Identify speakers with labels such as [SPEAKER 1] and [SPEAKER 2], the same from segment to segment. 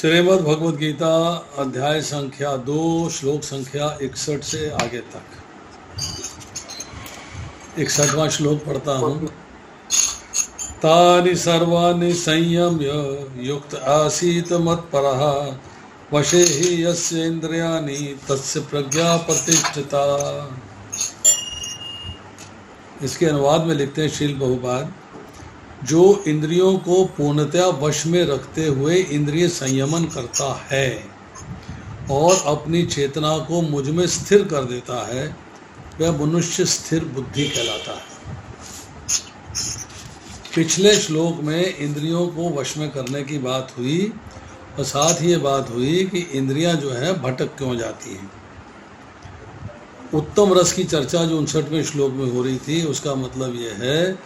[SPEAKER 1] श्रीमद् भगवद गीता अध्याय संख्या 2 श्लोक संख्या 61 से आगे तक 61वां श्लोक पढ़ता हूँ। तानि सर्वाणि संयम्य युक्त आसीत मत्परः वशे हि यस्य इंद्रियाणि तस्य प्रज्ञा प्रतिष्ठिता। इसके अनुवाद में लिखते हैं श्रील प्रभुपाद, जो इंद्रियों को पूर्णतया वश में रखते हुए इंद्रिय संयमन करता है और अपनी चेतना को मुझ में स्थिर कर देता है, वह मनुष्य स्थिर बुद्धि कहलाता है। पिछले श्लोक में इंद्रियों को वश में करने की बात हुई और साथ ही ये बात हुई कि इंद्रियां जो है भटक क्यों जाती हैं। उत्तम रस की चर्चा जो 59वें श्लोक में हो रही थी, उसका मतलब ये है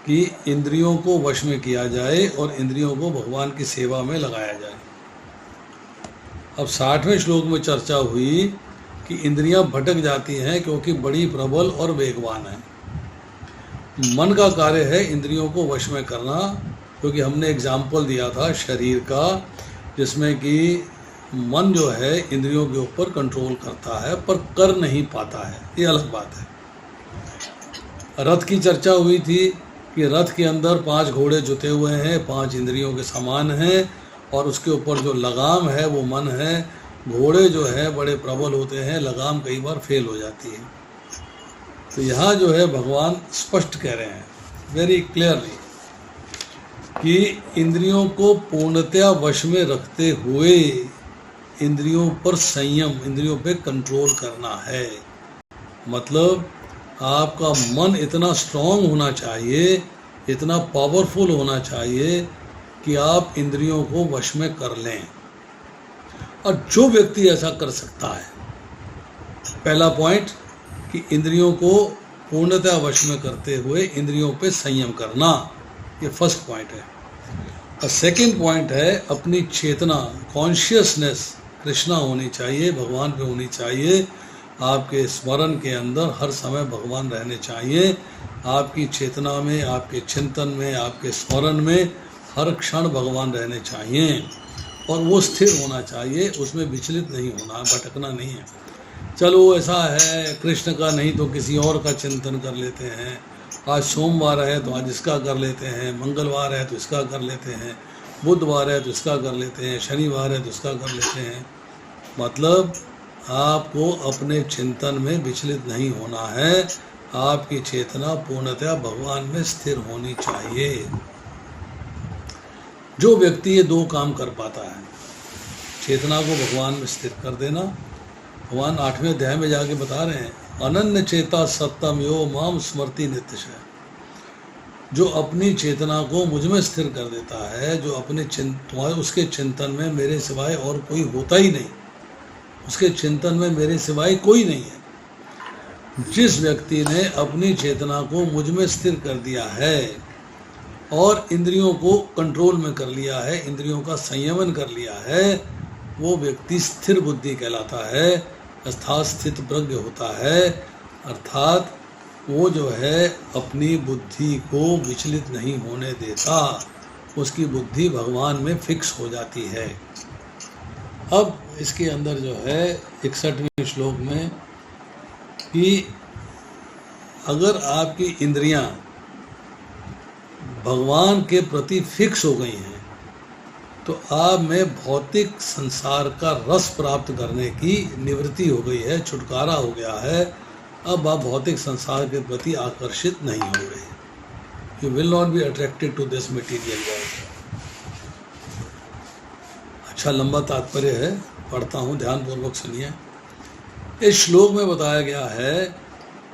[SPEAKER 1] कि इंद्रियों को वश में किया जाए और इंद्रियों को भगवान की सेवा में लगाया जाए। अब 60वें श्लोक में चर्चा हुई कि इंद्रियां भटक जाती हैं क्योंकि बड़ी प्रबल और वेगवान है। मन का कार्य है इंद्रियों को वश में करना, क्योंकि हमने एग्जाम्पल दिया था शरीर का, जिसमें कि मन जो है इंद्रियों के ऊपर कंट्रोल करता है पर कर नहीं पाता है, ये अलग बात है। रथ की चर्चा हुई थी कि रथ के अंदर 5 घोड़े जुते हुए हैं, 5 इंद्रियों के समान हैं और उसके ऊपर जो लगाम है वो मन है। घोड़े जो है बड़े प्रबल होते हैं, लगाम कई बार फेल हो जाती है। तो यहाँ जो है भगवान स्पष्ट कह रहे हैं वेरी क्लियरली कि इंद्रियों को पूर्णतया वश में रखते हुए इंद्रियों पर संयम, इंद्रियों पे कंट्रोल करना है। मतलब आपका मन इतना स्ट्रांग होना चाहिए, इतना पावरफुल होना चाहिए कि आप इंद्रियों को वश में कर लें। और जो व्यक्ति ऐसा कर सकता है, पहला पॉइंट कि इंद्रियों को पूर्णतः वश में करते हुए इंद्रियों पे संयम करना, ये फर्स्ट पॉइंट है। और सेकंड पॉइंट है अपनी चेतना, कॉन्शियसनेस कृष्णा होनी चाहिए, भगवान पे होनी चाहिए। आपके स्मरण के अंदर हर समय भगवान रहने चाहिए। आपकी चेतना में, आपके चिंतन में, आपके स्मरण में हर क्षण भगवान रहने चाहिए और वो स्थिर होना चाहिए, उसमें विचलित नहीं होना, भटकना नहीं है। चलो ऐसा है कृष्ण का नहीं तो किसी और का चिंतन कर लेते हैं, आज सोमवार है तो आज इसका कर लेते हैं, मंगलवार है तो इसका कर लेते हैं, बुधवार है तो इसका कर लेते हैं, शनिवार है तो इसका कर लेते हैं। मतलब आपको अपने चिंतन में विचलित नहीं होना है, आपकी चेतना पूर्णतया भगवान में स्थिर होनी चाहिए। जो व्यक्ति ये 2 काम कर पाता है, चेतना को भगवान में स्थिर कर देना, भगवान 8वें अध्याय में जाके बता रहे हैं, अनन्य चेता सत्तम यो माम स्मृति नित्यशः। जो अपनी चेतना को मुझ में स्थिर कर देता है, जो अपने उसके चिंतन में मेरे सिवाय और कोई होता ही नहीं, उसके चिंतन में मेरे सिवाय कोई नहीं है। जिस व्यक्ति ने अपनी चेतना को मुझ में स्थिर कर दिया है और इंद्रियों को कंट्रोल में कर लिया है, इंद्रियों का संयमन कर लिया है, वो व्यक्ति स्थिर बुद्धि कहलाता है, अर्थात स्थित प्रज्ञ होता है। अर्थात वो जो है अपनी बुद्धि को विचलित नहीं होने देता, उसकी बुद्धि भगवान में फिक्स हो जाती है। अब इसके अंदर जो है 61वें श्लोक में कि अगर आपकी इंद्रियां भगवान के प्रति फिक्स हो गई हैं तो आप में भौतिक संसार का रस प्राप्त करने की निवृत्ति हो गई है, छुटकारा हो गया है। अब आप भौतिक संसार के प्रति आकर्षित नहीं हो रहे। You will not be attracted to this material world. अच्छा लंबा तात्पर्य है, पढ़ता हूँ, ध्यानपूर्वक सुनिए। इस श्लोक में बताया गया है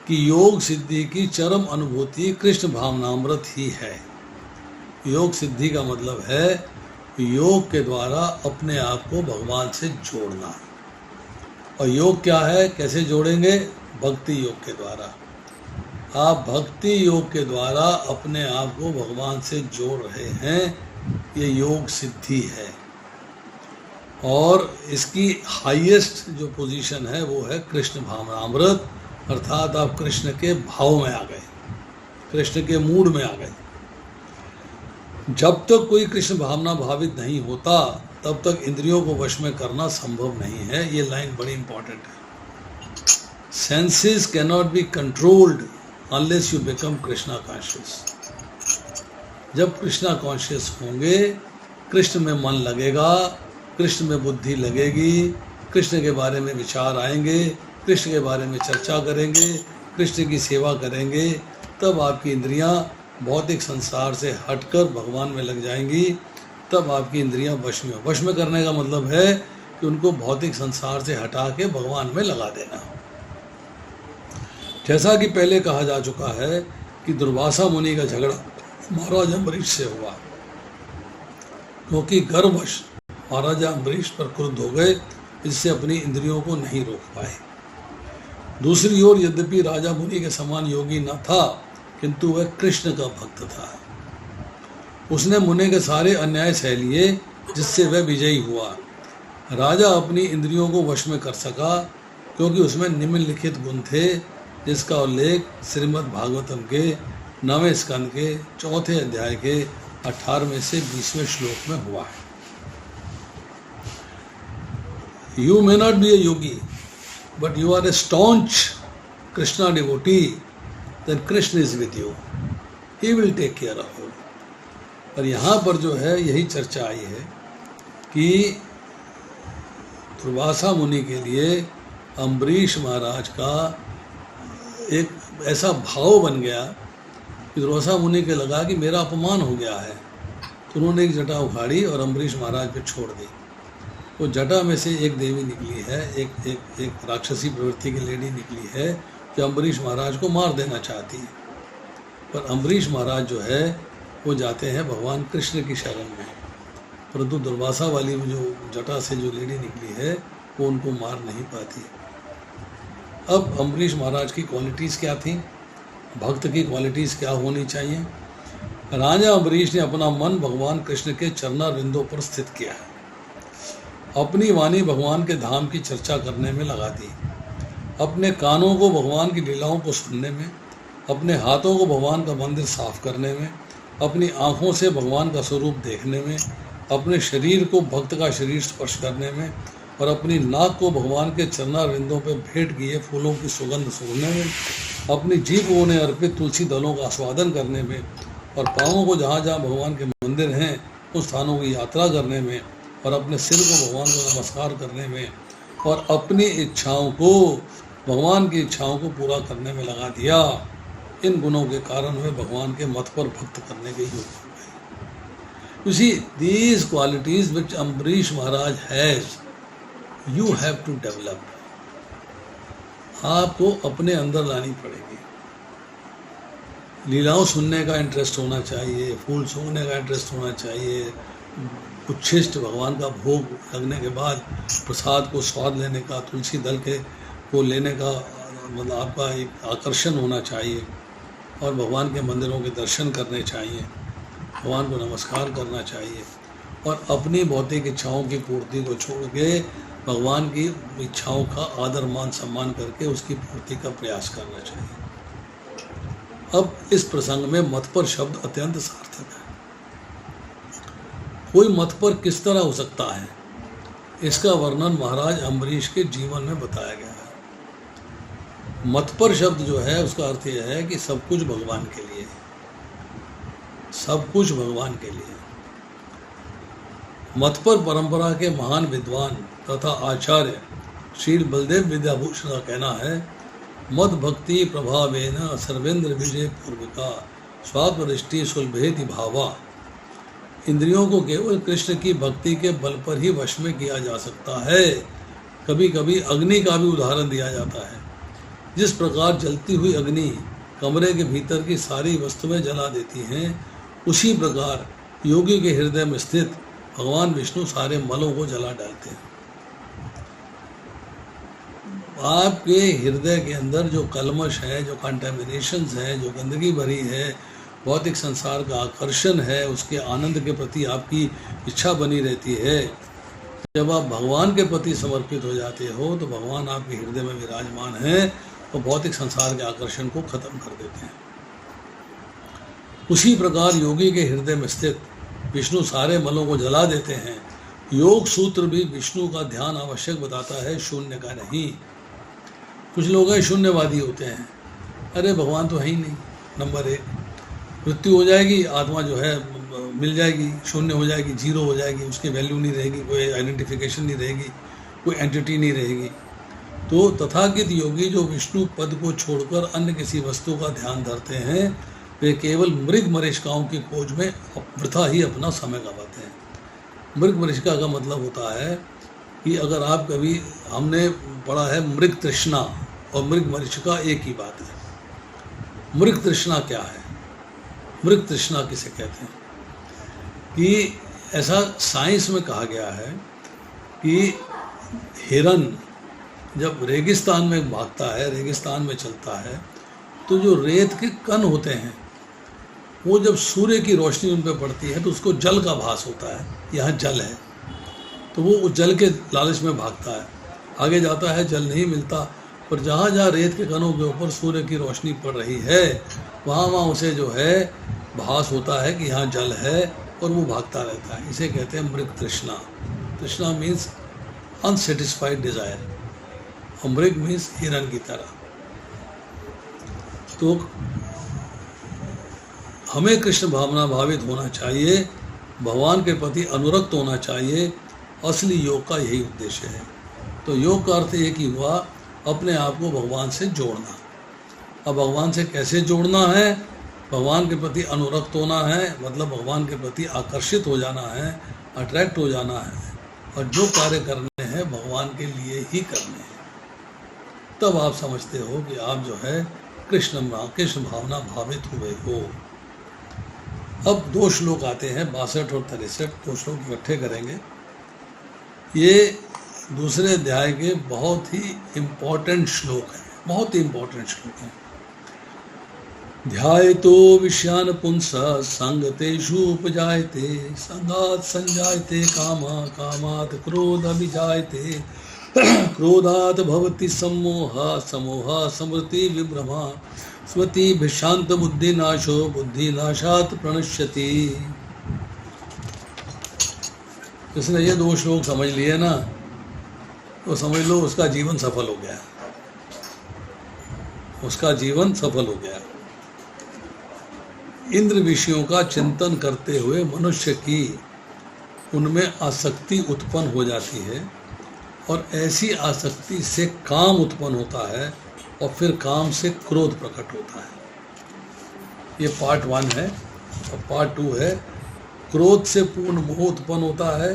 [SPEAKER 1] कि योग सिद्धि की चरम अनुभूति कृष्ण भावनामृत ही है। योग सिद्धि का मतलब है योग के द्वारा अपने आप को भगवान से जोड़ना। और योग क्या है, कैसे जोड़ेंगे? भक्ति योग के द्वारा। आप भक्ति योग के द्वारा अपने आप को भगवान से जोड़ रहे हैं, ये योग सिद्धि है। और इसकी हाईएस्ट जो पोजीशन है वो है कृष्ण भावनामृत, अर्थात आप कृष्ण के भाव में आ गए, कृष्ण के मूड में आ गए। जब तक कोई कृष्ण भावना भावित नहीं होता तब तक इंद्रियों को वश में करना संभव नहीं है। ये लाइन बड़ी इंपॉर्टेंट है। Senses cannot be controlled unless you become Krishna conscious. जब कृष्णा कॉन्शियस होंगे, कृष्ण में मन लगेगा, कृष्ण में बुद्धि लगेगी, कृष्ण के बारे में विचार आएंगे, कृष्ण के बारे में चर्चा करेंगे, कृष्ण की सेवा करेंगे, तब आपकी इंद्रियां भौतिक संसार से हटकर भगवान में लग जाएंगी। तब आपकी इंद्रियां वश में। वश में करने का मतलब है कि उनको भौतिक संसार से हटा के भगवान में लगा देना। जैसा कि पहले कहा जा चुका है कि दुर्वासा मुनि का झगड़ा महाराज अम्बरीश से हुआ, क्योंकि गर्ववश महाराजा अम्बरीश पर क्रुद्ध हो गए, इससे अपनी इंद्रियों को नहीं रोक पाए। दूसरी ओर यद्यपि राजा मुनि के समान योगी न था, किंतु वह कृष्ण का भक्त था। उसने मुनि के सारे अन्याय सह लिए, जिससे वह विजयी हुआ। राजा अपनी इंद्रियों को वश में कर सका, क्योंकि उसमें निम्नलिखित गुण थे, जिसका उल्लेख श्रीमद् भागवतम के 9वें स्कंद के 4थे अध्याय के 18वें से 20वें श्लोक में हुआ है। You may not be a yogi, but you are a staunch Krishna devotee, then Krishna is with you. He will take care of you. और यहाँ पर जो है यही चर्चा आई है कि दुर्वासा मुनि के लिए अम्बरीश महाराज का एक ऐसा भाव बन गया कि दुर्वासा मुनि के लगा कि मेरा अपमान हो गया है, तो उन्होंने एक जटा उखाड़ी और अम्बरीश महाराज पे छोड़ दी। वो जटा में से एक देवी निकली है, एक राक्षसी प्रवृत्ति की लेडी निकली है, जो अम्बरीश महाराज को मार देना चाहती है। पर अम्बरीश महाराज जो है वो जाते हैं भगवान कृष्ण की शरण में, परंतु दुर्वासा वाली जो जटा से जो लेडी निकली है वो उनको मार नहीं पाती। अब अम्बरीश महाराज की क्वालिटीज़ क्या थी, भक्त की क्वालिटीज़ क्या होनी चाहिए। राजा अम्बरीश ने अपना मन भगवान कृष्ण के चरणारविंदों पर स्थित किया है, अपनी वाणी भगवान के धाम की चर्चा करने में लगा दी, अपने कानों को भगवान की लीलाओं को सुनने में, अपने हाथों को भगवान का मंदिर साफ करने में, अपनी आँखों से भगवान का स्वरूप देखने में, अपने शरीर को भक्त का शरीर स्पर्श करने में, और अपनी नाक को भगवान के चरणारविंदों पर भेंट किए फूलों की सुगंध सूंघने में, अपनी जीभ को उन्हें अर्पित तुलसी दलों का आस्वादन करने में, और पाँवों को जहाँ जहाँ भगवान के मंदिर हैं उन स्थानों की यात्रा करने में, और अपने सिर को भगवान को नमस्कार करने में, और अपनी इच्छाओं को भगवान की इच्छाओं को पूरा करने में लगा दिया। इन गुणों के कारण वे भगवान के मत पर भक्त करने के योग्य हो गए। You see, these qualities which Ambarish Maharaj has, you have to develop. आपको अपने अंदर लानी पड़ेगी। लीलाओं सुनने का इंटरेस्ट होना चाहिए, फूल सूंघने का इंटरेस्ट होना चाहिए, उच्छिष्ट भगवान का भोग लगने के बाद प्रसाद को स्वाद लेने का, तुलसी दल के को लेने का मतलब आपका एक आकर्षण होना चाहिए, और भगवान के मंदिरों के दर्शन करने चाहिए, भगवान को नमस्कार करना चाहिए, और अपनी भौतिक इच्छाओं की पूर्ति को छोड़ के भगवान की इच्छाओं का आदर मान सम्मान करके उसकी पूर्ति का प्रयास करना चाहिए। अब इस प्रसंग में मत पर शब्द अत्यंत सार्थक है। कोई मत पर किस तरह हो सकता है, इसका वर्णन महाराज अम्बरीश के जीवन में बताया गया है। मत पर शब्द जो है उसका अर्थ यह है कि सब कुछ भगवान के लिए, सब कुछ भगवान के लिए। मत पर परंपरा के महान विद्वान तथा आचार्य श्री बलदेव विद्याभूषण का कहना है, मद भक्ति प्रभावेन सर्वेंद्र विजय पूर्विका स्वात्मदृष्टि सुलभेति भावा। इंद्रियों को केवल कृष्ण की भक्ति के बल पर ही वश में किया जा सकता है। कभी कभी अग्नि का भी उदाहरण दिया जाता है। जिस प्रकार जलती हुई अग्नि कमरे के भीतर की सारी वस्तुएं जला देती हैं, उसी प्रकार योगी के हृदय में स्थित भगवान विष्णु सारे मलों को जला डालते हैं। आपके हृदय के अंदर जो कलमश है, जो कंटेमिनेशंस है, जो गंदगी भरी है, भौतिक संसार का आकर्षण है, उसके आनंद के प्रति आपकी इच्छा बनी रहती है। जब आप भगवान के प्रति समर्पित हो जाते हो तो भगवान आपके हृदय में विराजमान है और भौतिक संसार के आकर्षण को खत्म कर देते हैं। उसी प्रकार योगी के हृदय में स्थित विष्णु सारे मलों को जला देते हैं योग सूत्र भी विष्णु का ध्यान आवश्यक बताता है, शून्य का नहीं। कुछ लोग हैं शून्यवादी होते हैं, अरे भगवान तो है ही नहीं। नंबर एक, मृत्यु हो जाएगी, आत्मा जो है मिल जाएगी, शून्य हो जाएगी, जीरो हो जाएगी, उसकी वैल्यू नहीं रहेगी, कोई आइडेंटिफिकेशन नहीं रहेगी, कोई एंटिटी नहीं रहेगी। तो तथाकथित योगी जो विष्णु पद को छोड़कर अन्य किसी वस्तु का ध्यान धरते हैं, वे केवल मृग मरीचिकाओं की खोज में वृथा ही अपना समय गंवाते हैं। मृग मरीचिका का मतलब होता है कि अगर आप कभी, हमने पढ़ा है मृग तृष्णा और मृग मरीचिका एक ही बात है। मृग तृष्णा क्या है? मृग तृष्णा किसे कहते हैं? कि ऐसा साइंस में कहा गया है कि हिरन जब रेगिस्तान में भागता है, रेगिस्तान में चलता है, तो जो रेत के कण होते हैं वो जब सूर्य की रोशनी उन पर पड़ती है तो उसको जल का भास होता है, यहाँ जल है, तो वो उस जल के लालच में भागता है, आगे जाता है, जल नहीं मिलता, पर जहाँ जहाँ रेत के कणों के ऊपर सूर्य की रोशनी पड़ रही है वहाँ वहाँ उसे जो है भास होता है कि यहाँ जल है और वो भागता रहता है। इसे कहते हैं मृग तृष्णा। तृष्णा मीन्स अनसेटिस्फाइड डिज़ायर, और मृग मीन्स हिरन की तरह। तो हमें कृष्ण भावना भावित होना चाहिए, भगवान के प्रति अनुरक्त होना चाहिए। असली योग का यही उद्देश्य है। तो योग का अर्थ एक ही हुआ, अपने आप को भगवान से जोड़ना। अब भगवान से कैसे जोड़ना है? भगवान के प्रति अनुरक्त होना है, मतलब भगवान के प्रति आकर्षित हो जाना है, अट्रैक्ट हो जाना है, और जो कार्य करने हैं भगवान के लिए ही करने हैं। तब आप समझते हो कि आप जो है कृष्ण भावना भावित हुए हो। अब 2 श्लोक आते हैं, 62 और 63, 2 श्लोक इकट्ठे करेंगे। ये दूसरे अध्याय के बहुत ही इम्पोर्टेंट श्लोक हैं, बहुत ही इम्पोर्टेंट श्लोक हैं। ध्यायतो विषयान पुंसः संगतेषु उपजायते, संगात् संजायते कामः, कामात् क्रोधभिजायते, क्रोधात् भवति सम्मोहः, समोहः स्मृति विभ्रमा, स्मृति विशांत बुद्धिनाशो, बुद्धिनाशात् प्रणश्यति। जिसने ये 2 श्लोक समझ लिए ना, तो समझ लो उसका जीवन सफल हो गया, उसका जीवन सफल हो गया। इंद्र विषयों का चिंतन करते हुए मनुष्य की उनमें आसक्ति उत्पन्न हो जाती है, और ऐसी आसक्ति से काम उत्पन्न होता है, और फिर काम से क्रोध प्रकट होता है। ये पार्ट 1 है, और पार्ट 2 है। क्रोध से पूर्ण मोह उत्पन्न होता है,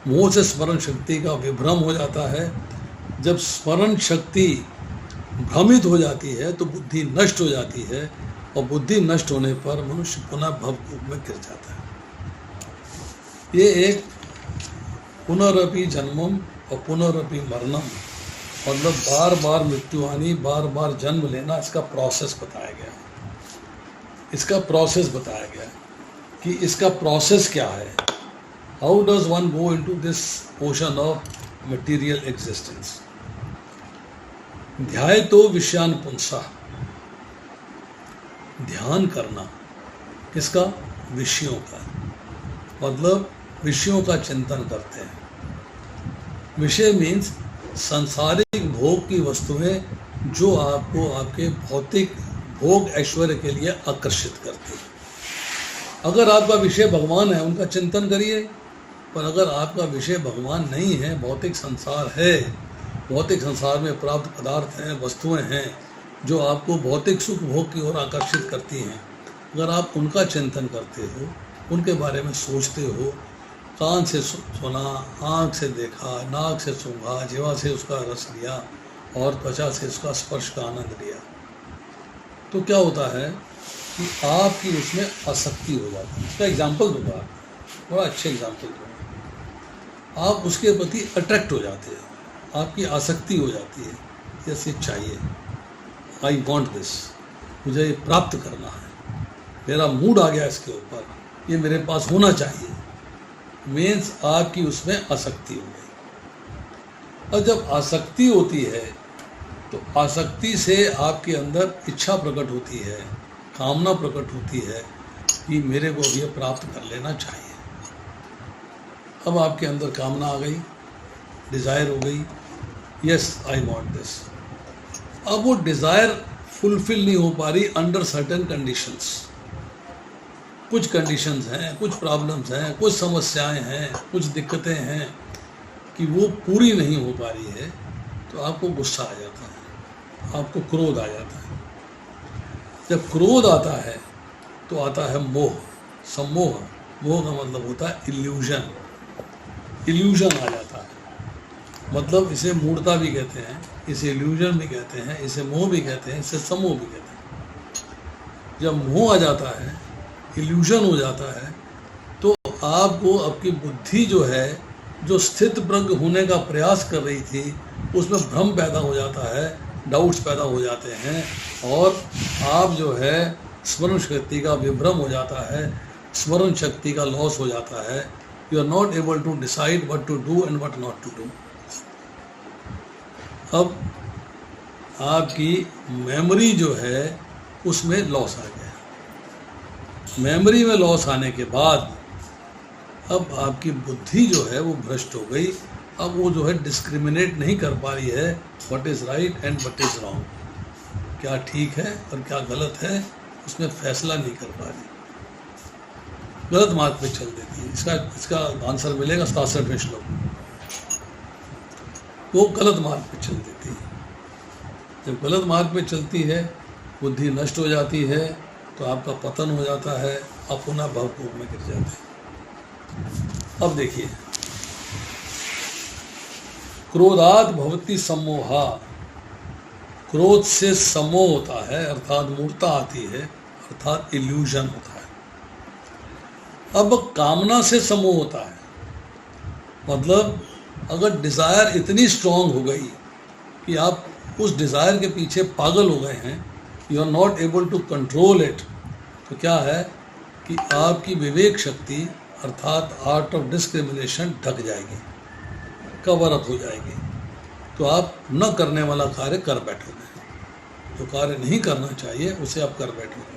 [SPEAKER 1] मोह से स्मरण शक्ति का विभ्रम हो जाता है। जब स्मरण शक्ति भ्रमित हो जाती है तो बुद्धि नष्ट हो जाती है, और बुद्धि नष्ट होने पर मनुष्य पुनः भवकूप में गिर जाता है। ये एक पुनरपि जन्मम और पुनरपि मरणम, मतलब बार बार मृत्यु आनी, बार बार जन्म लेना, इसका प्रोसेस बताया गया। इसका प्रोसेस बताया गया कि इसका प्रोसेस क्या है। How does one go into this ocean of material existence. ध्यायतो विषयान पुंसः, ध्यान करना किसका? विषयों का, मतलब विषयों का चिंतन करते हैं। विषय मीन्स सांसारिक भोग की वस्तुएं जो आपको आपके भौतिक भोग ऐश्वर्य के लिए आकर्षित करती है। अगर आपका विषय भगवान है, उनका चिंतन करिए, पर अगर आपका विषय भगवान नहीं है, भौतिक संसार है, भौतिक संसार में प्राप्त पदार्थ हैं, वस्तुएं हैं जो आपको भौतिक सुख भोग की ओर आकर्षित करती हैं, अगर आप उनका चिंतन करते हो, उनके बारे में सोचते हो, कान से सुना, आँख से देखा, नाक से सूंघा, जीवा से उसका रस लिया, और त्वचा से उसका स्पर्श का आनंद लिया, तो क्या होता है कि आपकी उसमें आसक्ति हो जाती है। इसका एग्जाम्पल दूंगा, बड़ा अच्छा एग्जाम्पल दूंगा। आप उसके प्रति अट्रैक्ट हो जाते हैं, आपकी आसक्ति हो जाती है, जैसे चाहिए, आई वॉन्ट दिस, मुझे ये प्राप्त करना है, मेरा मूड आ गया इसके ऊपर, ये मेरे पास होना चाहिए। मीन्स आपकी उसमें आसक्ति हो गई। और जब आसक्ति होती है तो आसक्ति से आपके अंदर इच्छा प्रकट होती है, कामना प्रकट होती है कि मेरे को ये प्राप्त कर लेना चाहिए। अब आपके अंदर कामना आ गई, डिज़ायर हो गई, यस आई वांट दिस। अब वो डिज़ायर फुलफिल नहीं हो पा रही अंडर सर्टेन कंडीशंस। कुछ कंडीशंस हैं, कुछ प्रॉब्लम्स हैं, कुछ समस्याएं हैं, कुछ दिक्कतें हैं कि वो पूरी नहीं हो पा रही है, तो आपको गुस्सा आ जाता है, आपको क्रोध आ जाता है। जब क्रोध आता है तो आता है मोह, सम्मोह। मोह का मतलब होता है इल्यूजन। इल्यूजन आ जाता है, मतलब इसे मूढ़ता भी कहते हैं, इसे इल्यूजन भी कहते हैं, इसे मोह भी कहते हैं, इसे सम्मोह भी कहते हैं। जब मोह आ जाता है, इल्यूजन हो जाता है, तो आपको आपकी बुद्धि जो है, जो स्थित प्रज्ञ होने का प्रयास कर रही थी, उसमें भ्रम पैदा हो जाता है, डाउट्स पैदा हो जाते हैं, और आप जो है स्मरण शक्ति का विभ्रम हो जाता है, स्मरण शक्ति का लॉस हो जाता है। You are not able to decide what to do and what not to do. अब आपकी मेमोरी जो है उसमें लॉस आ गया। मेमोरी में लॉस आने के बाद अब आपकी बुद्धि जो है वो भ्रष्ट हो गई। अब वो जो है डिस्क्रिमिनेट नहीं कर पा रही है what is right and what is wrong, क्या ठीक है और क्या गलत है, उसमें फैसला नहीं कर पा रही, गलत मार्ग पे चल देती है। इसका आंसर मिलेगा 67वें श्लोक में। वो गलत मार्ग पे चल देती है। जब गलत मार्ग पे चलती है, बुद्धि नष्ट हो जाती है, तो आपका पतन हो जाता है, आप पुनः भवकूप में गिर जाते हैं। अब देखिए, क्रोधात भवति सम्मोहा, क्रोध से सम्मोह होता है, अर्थात मूर्ता आती है, अर्थात इल्यूजन होता है। अब कामना से सम्मोह होता है, मतलब अगर डिज़ायर इतनी स्ट्रांग हो गई कि आप उस डिज़ायर के पीछे पागल हो गए हैं, you are not able to control it, तो क्या है कि आपकी विवेक शक्ति अर्थात आर्ट ऑफ डिस्क्रिमिनेशन ढक जाएगी, कवर अप हो जाएगी, तो आप न करने वाला कार्य कर बैठोगे, जो कार्य नहीं करना चाहिए उसे आप कर बैठोगे।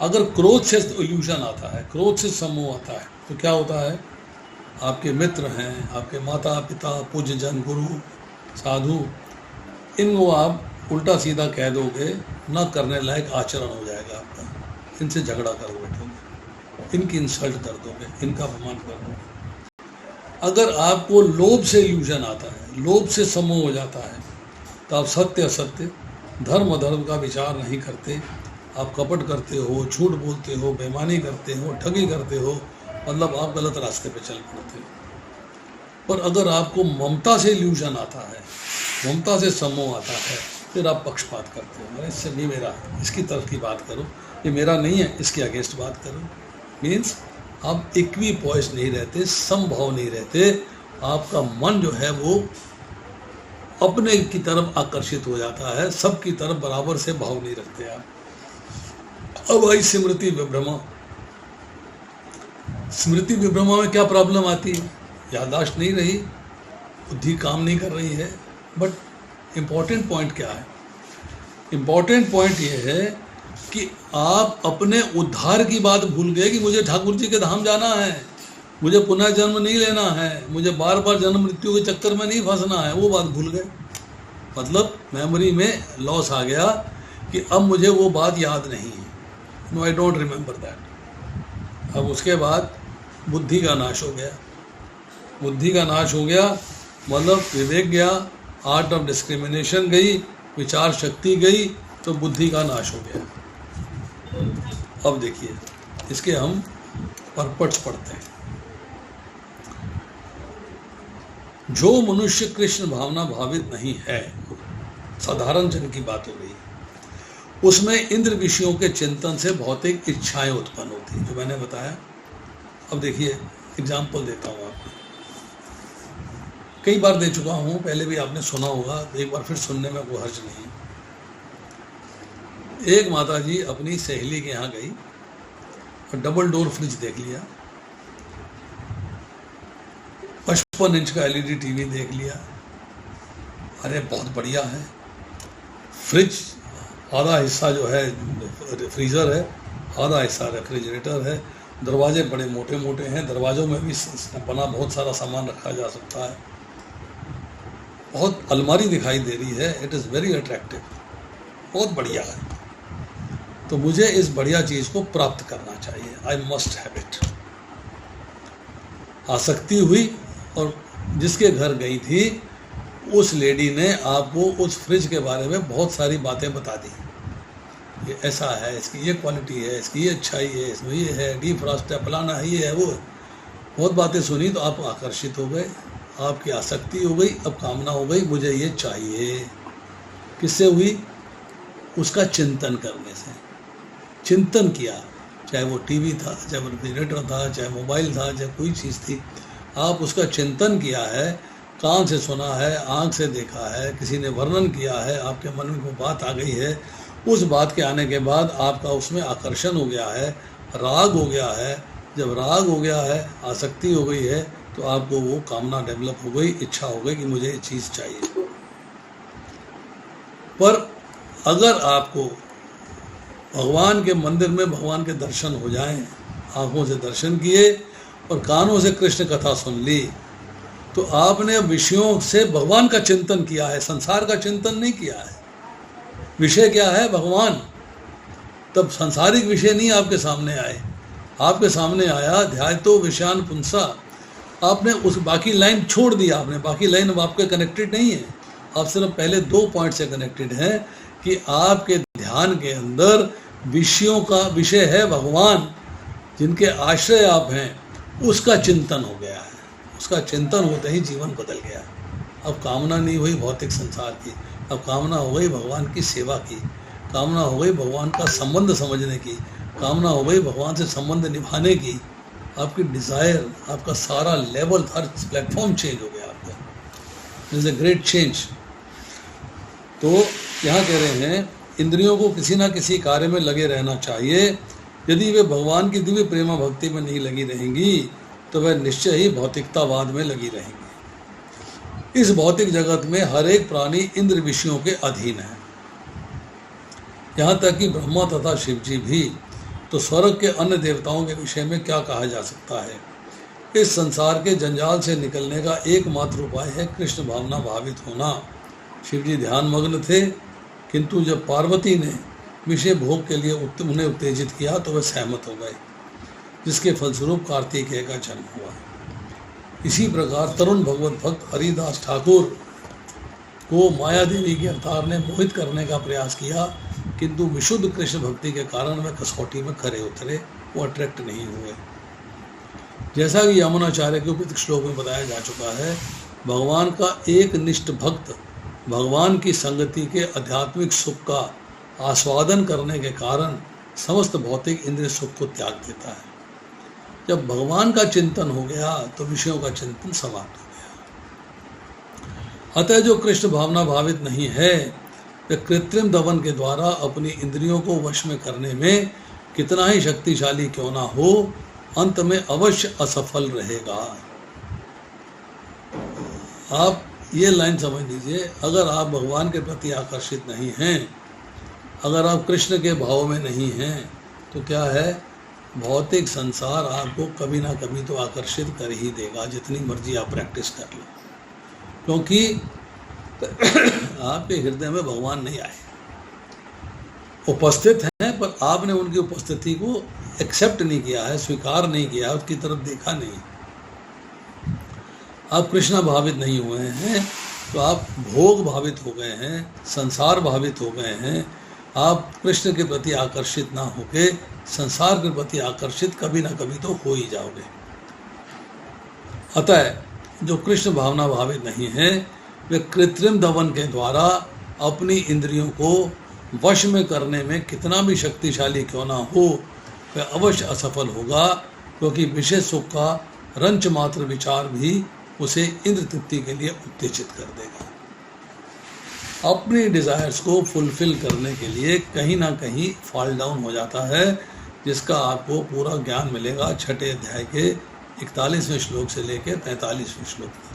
[SPEAKER 1] अगर क्रोध से इल्यूजन आता है, क्रोध से सम्मोह आता है, तो क्या होता है, आपके मित्र हैं, आपके माता पिता, पूज्य जन, गुरु, साधु, इनको आप उल्टा सीधा कह दोगे, न करने लायक आचरण हो जाएगा आपका, इनसे झगड़ा कर बैठोगे, इनकी इंसल्ट कर दोगे, इनका अपमान कर दोगे। अगर आपको लोभ से इल्यूजन आता है, लोभ से सम्मोह हो जाता है, तो आप सत्य असत्य, धर्म अधर्म का विचार नहीं करते, आप कपट करते हो, झूठ बोलते हो, बेईमानी करते हो, ठगी करते हो, मतलब आप गलत रास्ते पे चल पड़ते हो। पर अगर आपको ममता से इल्यूजन आता है, ममता से सम्मोह आता है, फिर आप पक्षपात करते हो, अरे इससे नहीं मेरा, इसकी तरफ की बात करो, ये मेरा नहीं है, इसके अगेंस्ट बात करो। मीन्स आप इक्वी पॉइस नहीं रहते, समभाव नहीं रहते, आपका मन जो है वो अपने की तरफ आकर्षित हो जाता है, सबकी तरफ बराबर से भाव नहीं रखते आप। अब आई स्मृति विभ्रमा। स्मृति विभ्रमा में क्या प्रॉब्लम आती है, याददाश्त नहीं रही, बुद्धि काम नहीं कर रही है। बट इम्पॉर्टेंट पॉइंट क्या है, इम्पॉर्टेंट पॉइंट ये है कि आप अपने उद्धार की बात भूल गए कि मुझे ठाकुर जी के धाम जाना है, मुझे पुनः जन्म नहीं लेना है, मुझे बार बार जन्म मृत्यु के चक्कर में नहीं फंसना है, वो बात भूल गए। मतलब मेमोरी में लॉस आ गया कि अब मुझे वो बात याद नहीं है, no I don't remember that. अब उसके बाद बुद्धि का नाश हो गया, बुद्धि का नाश हो गया मतलब विवेक गया, आर्ट ऑफ डिस्क्रिमिनेशन गई, विचार शक्ति गई, तो बुद्धि का नाश हो गया। अब देखिए इसके हम परपट्स पढ़ते हैं। जो मनुष्य कृष्ण भावना भावित नहीं है, साधारण जन की बात हो गई, उसमें इंद्र विषयों के चिंतन से भौतिक इच्छाएं उत्पन्न होती हैं, जो मैंने बताया। अब देखिए एग्जाम्पल देता हूँ आपको, कई बार दे चुका हूँ, पहले भी आपने सुना होगा, एक बार फिर सुनने में कोई हर्ज नहीं। एक माता जी अपनी सहेली के यहाँ गई और डबल डोर फ्रिज देख लिया, 55 इंच का एलईडी टीवी देख लिया, अरे बहुत बढ़िया है। फ्रिज आधा हिस्सा जो है फ्रीज़र है, आधा हिस्सा रेफ्रिजरेटर है, दरवाजे बड़े मोटे मोटे हैं, दरवाज़ों में भी बना बहुत सारा सामान रखा जा सकता है, बहुत अलमारी दिखाई दे रही है, इट इज़ वेरी अट्रैक्टिव, बहुत बढ़िया है। तो मुझे इस बढ़िया चीज़ को प्राप्त करना चाहिए, आई मस्ट हैव इट। आसक्ति हुई और जिसके घर गई थी उस लेडी ने आपको उस फ्रिज के बारे में बहुत सारी बातें बता दी, ये ऐसा है, इसकी ये क्वालिटी है, इसकी ये अच्छाई है, इसमें ये है, डीफ्रॉस्ट है, फलाना है, ये है, वो है। बहुत बातें सुनी तो आप आकर्षित हो गए, आपकी आसक्ति हो गई, अब कामना हो गई मुझे ये चाहिए। किससे हुई? उसका चिंतन करने से। चिंतन किया, चाहे वो टीवी था, चाहे वो रेफ्रिजरेटर था, चाहे मोबाइल था, चाहे कोई चीज़ थी, आप उसका चिंतन किया है, कान से सुना है, आँख से देखा है, किसी ने वर्णन किया है, आपके मन में वो बात आ गई है, उस बात के आने के बाद आपका उसमें आकर्षण हो गया है, राग हो गया है। जब राग हो गया है, आसक्ति हो गई है, तो आपको वो कामना डेवलप हो गई, इच्छा हो गई कि मुझे ये चीज़ चाहिए। पर अगर आपको भगवान के मंदिर में भगवान के दर्शन हो जाएं, आँखों से दर्शन किए और कानों से कृष्ण कथा सुन ली, तो आपने विषयों से भगवान का चिंतन किया है, संसार का चिंतन नहीं किया है। विषय क्या है? भगवान। तब सांसारिक विषय नहीं आपके सामने आए, आपके सामने आया ध्यायतो विषयान पुंसा। आपने उस बाकी लाइन छोड़ दिया, आपने बाकी लाइन अब आपके कनेक्टेड नहीं है, आप सिर्फ पहले 2 पॉइंट से कनेक्टेड हैं कि आपके ध्यान के अंदर विषयों का विषय है भगवान, जिनके आश्रय आप हैं, उसका चिंतन हो गया है। उसका चिंतन होते ही जीवन बदल गया। अब कामना नहीं हुई भौतिक संसार की, अब कामना हो गई भगवान की सेवा की, कामना हो गई भगवान का संबंध समझने की, कामना हो गई भगवान से संबंध निभाने की। आपकी डिज़ायर, आपका सारा लेवल, हर प्लेटफॉर्म चेंज हो गया आपका। This is a great change. तो यहाँ कह रहे हैं इंद्रियों को किसी ना किसी कार्य में लगे रहना चाहिए। यदि वे भगवान की दिव्य प्रेमा भक्ति में नहीं लगी रहेंगी तो वह निश्चय ही भौतिकतावाद में लगी रहेंगी। इस भौतिक जगत में हर एक प्राणी इंद्र विषयों के अधीन है, यहाँ तक कि ब्रह्मा तथा शिव जी भी। तो स्वर्ग के अन्य देवताओं के विषय में क्या कहा जा सकता है? इस संसार के जंजाल से निकलने का एकमात्र उपाय है कृष्ण भावना भावित होना। शिव जी ध्यान मग्न थे, किंतु जब पार्वती ने विषय भोग के लिए उन्हें उत्तेजित किया तो वे सहमत हो गए, जिसके फलस्वरूप कार्तिकेय का जन्म हुआ। इसी प्रकार तरुण भगवत भक्त हरिदास ठाकुर को माया देवी के अवतार ने मोहित करने का प्रयास किया, किंतु विशुद्ध कृष्ण भक्ति के कारण वे कसौटी में खरे उतरे, वो अट्रैक्ट नहीं हुए। जैसा कि यमुनाचार्य के उपयुक्त श्लोक में बताया जा चुका है, भगवान का एक निष्ठ भक्त भगवान की संगति के आध्यात्मिक सुख का आस्वादन करने के कारण समस्त भौतिक इंद्रिय सुख को त्याग देता है। जब भगवान का चिंतन हो गया तो विषयों का चिंतन समाप्त हो गया। अतः जो कृष्ण भावना भावित नहीं है वह कृत्रिम दमन के द्वारा अपनी इंद्रियों को वश में करने में कितना ही शक्तिशाली क्यों ना हो, अंत में अवश्य असफल रहेगा। आप ये लाइन समझ लीजिए, अगर आप भगवान के प्रति आकर्षित नहीं हैं, अगर आप कृष्ण के भाव में नहीं हैं, तो क्या है, भौतिक संसार आपको कभी ना कभी तो आकर्षित कर ही देगा, जितनी मर्जी आप प्रैक्टिस कर लो, क्योंकि आपके हृदय में भगवान नहीं आए, उपस्थित हैं, पर आपने उनकी उपस्थिति को एक्सेप्ट नहीं किया है, स्वीकार नहीं किया, उसकी तरफ देखा नहीं। आप कृष्ण भावित नहीं हुए हैं तो आप भोग भावित हो गए हैं, संसार भावित हो गए हैं। आप कृष्ण के प्रति आकर्षित ना होके संसार के प्रति आकर्षित कभी ना कभी तो हो ही जाओगे। अतः जो कृष्ण भावना भावित नहीं है वे कृत्रिम दमन के द्वारा अपनी इंद्रियों को वश में करने में कितना भी शक्तिशाली क्यों ना हो, वह अवश्य असफल होगा, क्योंकि विषय सुख का रंच मात्र विचार भी उसे इंद्र तृप्ति के लिए उत्तेजित कर देगा। अपनी डिज़ायर्स को फुलफिल करने के लिए कहीं ना कहीं फॉल डाउन हो जाता है, जिसका आपको पूरा ज्ञान मिलेगा 6ठे अध्याय के 41वें श्लोक से लेकर 45वें श्लोक तक।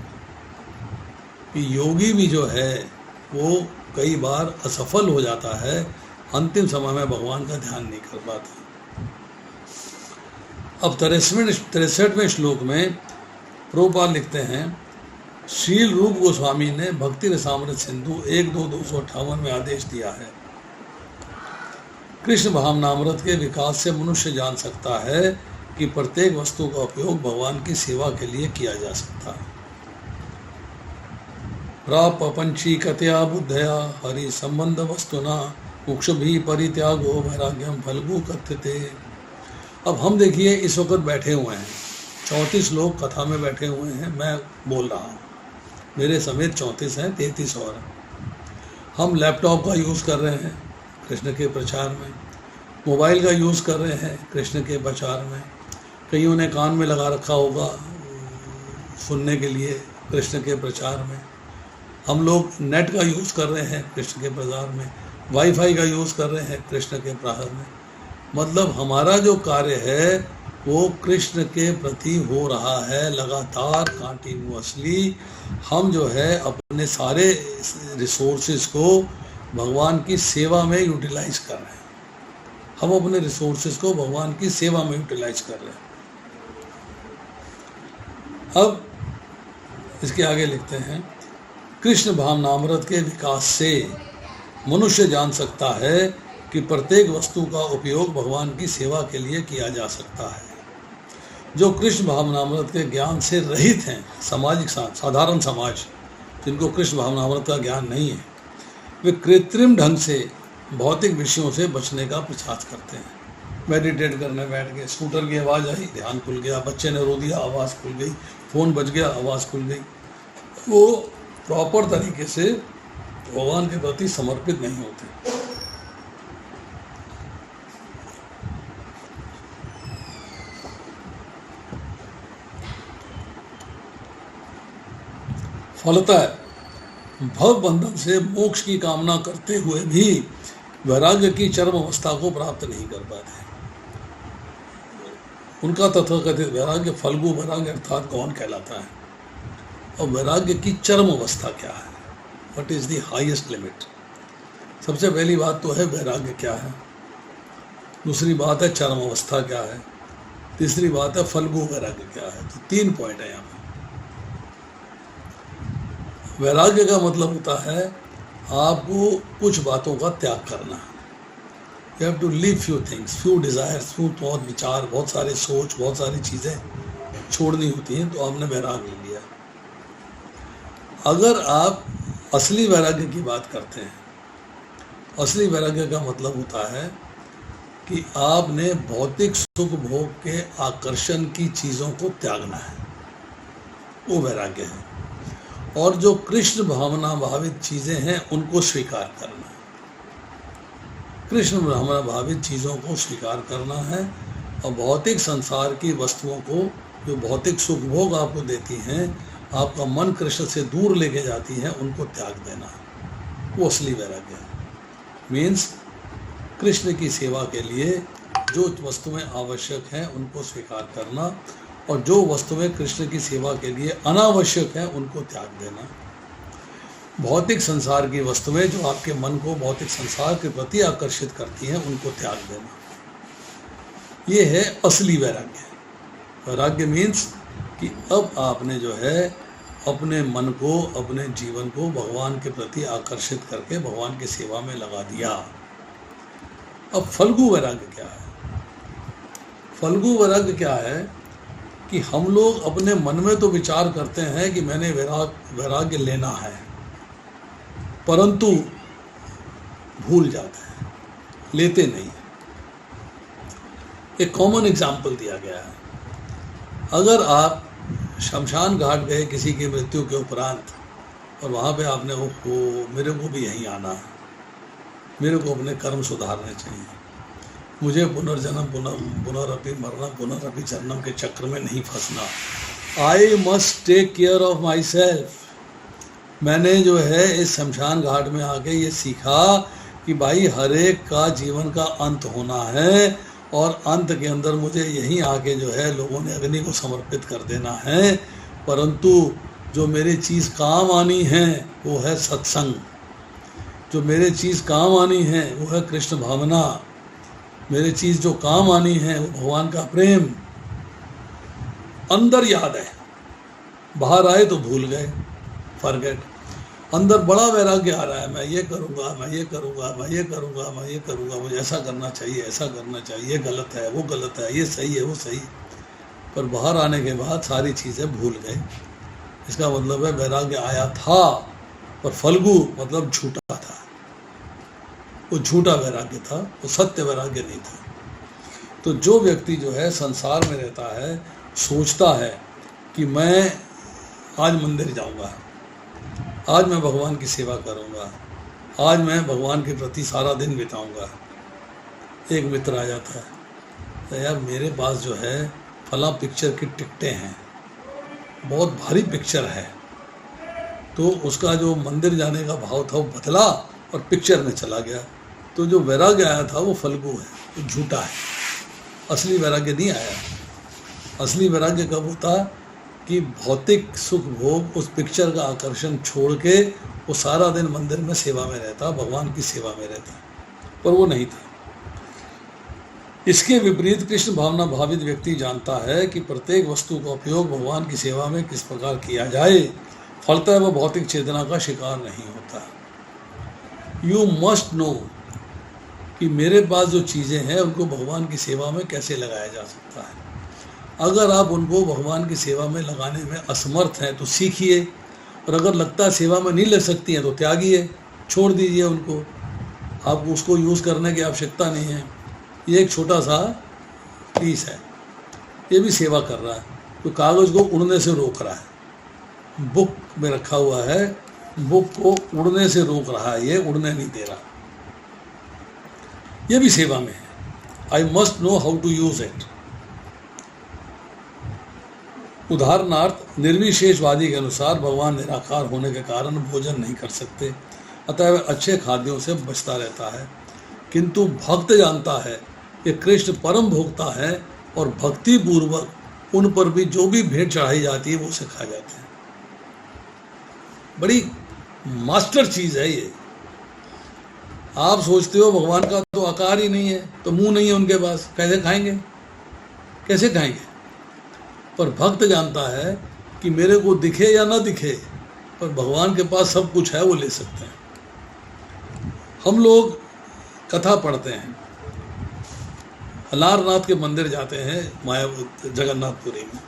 [SPEAKER 1] कि योगी भी जो है वो कई बार असफल हो जाता है, अंतिम समय में भगवान का ध्यान नहीं कर पाता। अब 63वें श्लोक में प्रभुपाद लिखते हैं, शील रूप गोस्वामी ने भक्ति रसामृत सिंधु 1-2-258 में आदेश दिया है, कृष्ण भावनामृत के विकास से मनुष्य जान सकता है कि प्रत्येक वस्तु का उपयोग भगवान की सेवा के लिए किया जा सकता है। प्रापंचीकतया बुद्धया हरि संबंध वस्तुना मुक्ष भी परित्यागो वैराग्यम फल्गु कथ्यते। अब हम देखिए इस वक्त बैठे हुए हैं, 34 लोग कथा में बैठे हुए हैं, मैं बोल रहा हूँ, मेरे समेत 34 हैं, 33 और हैं। हम लैपटॉप का यूज़ कर रहे हैं कृष्ण के प्रचार में, मोबाइल का यूज़ कर रहे हैं कृष्ण के प्रचार में, कईयों ने कान में लगा रखा होगा सुनने के लिए कृष्ण के प्रचार में, हम लोग नेट का यूज़ कर रहे हैं कृष्ण के प्रचार में, वाईफाई का यूज़ कर रहे हैं कृष्ण के प्रचार में। मतलब हमारा जो कार्य है वो कृष्ण के प्रति हो रहा है लगातार, कंटिन्यूअसली। हम जो है अपने सारे रिसोर्सेज को भगवान की सेवा में यूटिलाइज कर रहे हैं, हम अपने रिसोर्सेज को भगवान की सेवा में यूटिलाइज कर रहे हैं। अब इसके आगे लिखते हैं, कृष्ण भावनामृत के विकास से मनुष्य जान सकता है कि प्रत्येक वस्तु का उपयोग भगवान की सेवा के लिए किया जा सकता है। जो कृष्ण भावनामृत के ज्ञान से रहित हैं, साधारण समाज जिनको कृष्ण भावनामृत का ज्ञान नहीं है, वे कृत्रिम ढंग से भौतिक विषयों से बचने का प्रयास करते हैं। मेडिटेट करने बैठ गए, स्कूटर की आवाज़ आई, ध्यान खुल गया, बच्चे ने रो दिया, आवाज़ खुल गई, फ़ोन बज गया, आवाज़ खुल गई। वो प्रॉपर तरीके से भगवान के प्रति समर्पित नहीं होते। फलतः भव बंधन से मोक्ष की कामना करते हुए भी वैराग्य की चरम अवस्था को प्राप्त नहीं कर पाते। उनका तथाकथित वैराग्य फल्गु वैराग्य अर्थात कौन कहलाता है, और वैराग्य की चरम अवस्था क्या है, what is the highest limit. सबसे पहली बात तो है वैराग्य क्या है, दूसरी बात है चरम अवस्था क्या है, तीसरी बात है फल्गु वैराग्य क्या है। तो 3 पॉइंट है यहाँ पर। वैराग्य का मतलब होता है आपको कुछ बातों का त्याग करना। You have to leave few things, few desires, few thought, विचार, बहुत सारे सोच, बहुत सारी चीज़ें छोड़नी होती हैं, तो आपने वैराग्य लिया। अगर आप असली वैराग्य की बात करते हैं, असली वैराग्य का मतलब होता है कि आपने भौतिक सुख भोग के आकर्षण की चीज़ों को त्यागना है, वो वैराग्य है। और जो कृष्ण भावना भावित चीज़ें हैं उनको स्वीकार करना है, कृष्ण भावना भावित चीज़ों को स्वीकार करना है, और भौतिक संसार की वस्तुओं को, जो भौतिक सुख भोग आपको देती हैं, आपका मन कृष्ण से दूर लेके जाती हैं, उनको त्याग देना है, वो असली वैराग्य है। मीन्स कृष्ण की सेवा के लिए जो वस्तुएं आवश्यक हैं उनको स्वीकार करना, और जो वस्तुएं कृष्ण की सेवा के लिए अनावश्यक हैं उनको त्याग देना। भौतिक संसार की वस्तुएं जो आपके मन को भौतिक संसार के प्रति आकर्षित करती हैं उनको त्याग देना, ये है असली वैराग्य। वैराग्य मीन्स कि अब आपने जो है अपने मन को, अपने जीवन को भगवान के प्रति आकर्षित करके भगवान की सेवा में लगा दिया। अब फल्गु वैराग्य क्या है? फल्गु वैराग्य क्या है कि हम लोग अपने मन में तो विचार करते हैं कि मैंने वैराग्य लेना है, परंतु भूल जाते हैं, लेते नहीं। एक कॉमन एग्जाम्पल दिया गया है, अगर आप शमशान घाट गए किसी की मृत्यु के उपरांत, और वहाँ पे आपने वो मेरे को भी यहीं आना है, मेरे को अपने कर्म सुधारने चाहिए, मुझे पुनर्जन्म पुनरअपि मरना पुनरअपि जन्म के चक्र में नहीं फंसना, I must take care of myself. मैंने जो है इस शमशान घाट में आके ये सीखा कि भाई हर एक का जीवन का अंत होना है, और अंत के अंदर मुझे यहीं आके जो है लोगों ने अग्नि को समर्पित कर देना है। परंतु जो मेरी चीज़ काम आनी है वो है सत्संग, जो मेरे चीज़ काम आनी है वो है कृष्ण भावना, मेरी चीज़ जो काम आनी है वो भगवान का प्रेम, अंदर याद है, बाहर आए तो भूल गए, फॉरगेट। अंदर बड़ा वैराग्य आ रहा है, मैं ये करूँगा, मैं ये करूँगा, मैं ये करूँगा, मैं ये करूँगा, मुझे ऐसा करना चाहिए, ऐसा करना चाहिए, गलत है, वो गलत है, ये सही है, वो सही। पर बाहर आने के बाद सारी चीज़ें भूल गए। इसका मतलब है वैराग्य आया था, पर फल्गु मतलब झूठा था, वो झूठा वैराग्य था, वो सत्य वैराग्य नहीं था। तो जो व्यक्ति जो है संसार में रहता है, सोचता है कि मैं आज मंदिर जाऊंगा, आज मैं भगवान की सेवा करूंगा, आज मैं भगवान के प्रति सारा दिन बिताऊंगा। एक मित्र आ जाता है, तो यार मेरे पास जो है फला पिक्चर की टिकटें हैं, बहुत भारी पिक्चर है। तो उसका जो मंदिर जाने का भाव था वो बदला और पिक्चर में चला गया। तो जो वैराग्य आया था वो फल्गु है, वो झूठा है, असली वैराग्य नहीं आया। असली वैराग्य कब होता कि भौतिक सुख भोग उस पिक्चर का आकर्षण छोड़ के वो सारा दिन मंदिर में सेवा में रहता, भगवान की सेवा में रहता, पर वो नहीं था। इसके विपरीत कृष्ण भावना भावित व्यक्ति जानता है कि प्रत्येक वस्तु का उपयोग भगवान की सेवा में किस प्रकार किया जाए, फलतः वह भौतिक चेतना का शिकार नहीं होता। यू मस्ट नो कि मेरे पास जो चीज़ें हैं उनको भगवान की सेवा में कैसे लगाया जा सकता है। अगर आप उनको भगवान की सेवा में लगाने में असमर्थ हैं तो सीखिए, और अगर लगता है सेवा में नहीं ले सकती हैं तो त्यागिए, छोड़ दीजिए उनको। आपको उसको यूज़ करने की आवश्यकता नहीं है। ये एक छोटा सा पीस है, ये भी सेवा कर रहा है, तो कागज़ को उड़ने से रोक रहा है। बुक में रखा हुआ है, बुक को उड़ने से रोक रहा है, ये उड़ने नहीं दे रहा, ये भी सेवा में है। I must know how to use it. उदाहरणार्थ निर्विशेषवादी के अनुसार भगवान निराकार होने के कारण भोजन नहीं कर सकते, अतः वह अच्छे खाद्यों से बचता रहता है। किंतु भक्त जानता है कि कृष्ण परम भोक्ता है और भक्ति पूर्वक उन पर भी जो भी भेंट चढ़ाई जाती है वो उसे खा जाते हैं। बड़ी मास्टर चीज़ है ये। आप सोचते हो भगवान का तो आकार ही नहीं है, तो मुंह नहीं है उनके पास, कैसे खाएंगे, कैसे खाएंगे। पर भक्त जानता है कि मेरे को दिखे या ना दिखे, पर भगवान के पास सब कुछ है, वो ले सकते हैं। हम लोग कथा पढ़ते हैं, अलारनाथ के मंदिर जाते हैं, माया जगन्नाथपुरी में।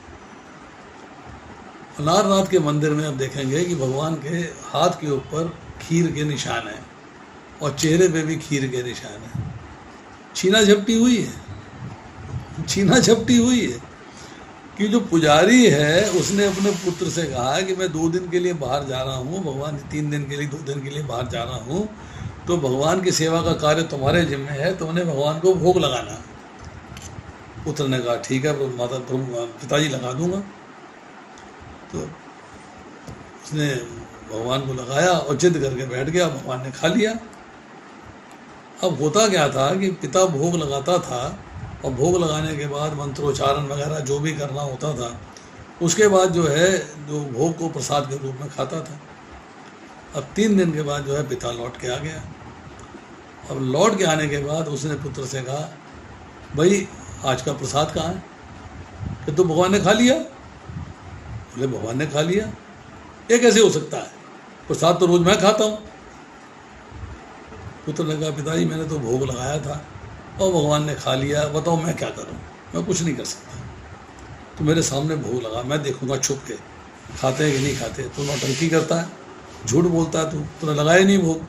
[SPEAKER 1] अलारनाथ के मंदिर में आप देखेंगे कि भगवान के हाथ के ऊपर खीर के निशान हैं और चेहरे पे भी खीर के निशान हैं। छीना झपटी हुई है, छीना झपटी हुई है कि जो पुजारी है उसने अपने पुत्र से कहा कि मैं 2 दिन के लिए बाहर जा रहा हूँ, भगवान 3 दिन के लिए 2 दिन के लिए बाहर जा रहा हूँ, तो भगवान की सेवा का कार्य तुम्हारे जिम्मे है, तुमने भगवान को भोग लगाना। पुत्र ने कहा ठीक है पिताजी लगा दूंगा। तो उसने भगवान को लगाया और जिद करके बैठ गया, भगवान ने खा लिया। अब होता क्या था कि पिता भोग लगाता था और भोग लगाने के बाद मंत्रोच्चारण वगैरह जो भी करना होता था, उसके बाद जो है जो भोग को प्रसाद के रूप में खाता था। अब 3 दिन के बाद जो है पिता लौट के आ गया। अब लौट के आने के बाद उसने पुत्र से कहा भाई आज का प्रसाद कहाँ है, कि तो भगवान ने खा लिया। बोले भगवान ने खा लिया, ये कैसे हो सकता है, प्रसाद तो रोज मैं खाता हूँ। पुत्र ने कहा पिताजी मैंने तो भोग लगाया था और भगवान ने खा लिया, बताओ मैं क्या करूँ, मैं कुछ नहीं कर सकता। तो मेरे सामने भोग लगा, मैं देखूंगा छुप के खाते हैं कि नहीं खाते। तो नौटंकी करता है, झूठ बोलता है, तूने लगाया नहीं भोग।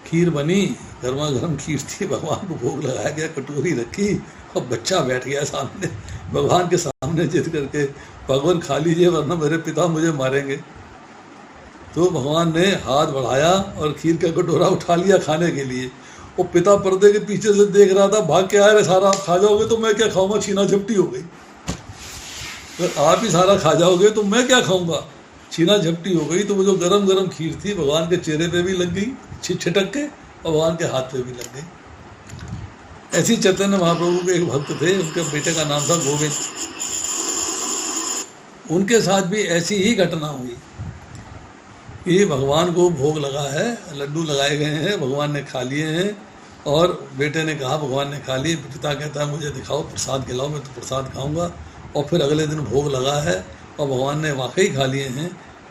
[SPEAKER 1] खीर बनी, गर्मा गर्म खीर थी, भगवान को भोग लगाया गया, कटोरी रखी और बच्चा बैठ गया सामने, भगवान के सामने जिद करके भगवान खा लीजिए वरना मेरे पिता मुझे मारेंगे। तो भगवान ने हाथ बढ़ाया और खीर का कटोरा उठा लिया खाने के लिए। वो पिता पर्दे के पीछे से देख रहा था, भाग के आया, सारा आप खा जाओगे तो मैं क्या खाऊंगा, छीना झपटी हो गई। अगर आप ही सारा खा जाओगे तो मैं क्या खाऊंगा, छीना झपटी हो गई। तो वो जो गरम गरम खीर थी भगवान के चेहरे पे भी लग गई छिटक के और भगवान के हाथ पे भी लग गई। ऐसी चैतन्य महाप्रभु के एक भक्त थे, उनके बेटे का नाम था गोविंद। उनके साथ भी ऐसी ही घटना हुई कि भगवान को भोग लगा है, लड्डू लगाए गए हैं, भगवान ने खा लिए हैं और बेटे ने कहा भगवान ने खा लिए। पिता कहता है मुझे दिखाओ प्रसाद खिलाओ, मैं तो प्रसाद खाऊंगा। और फिर अगले दिन भोग लगा है और भगवान ने वाकई खा लिए हैं,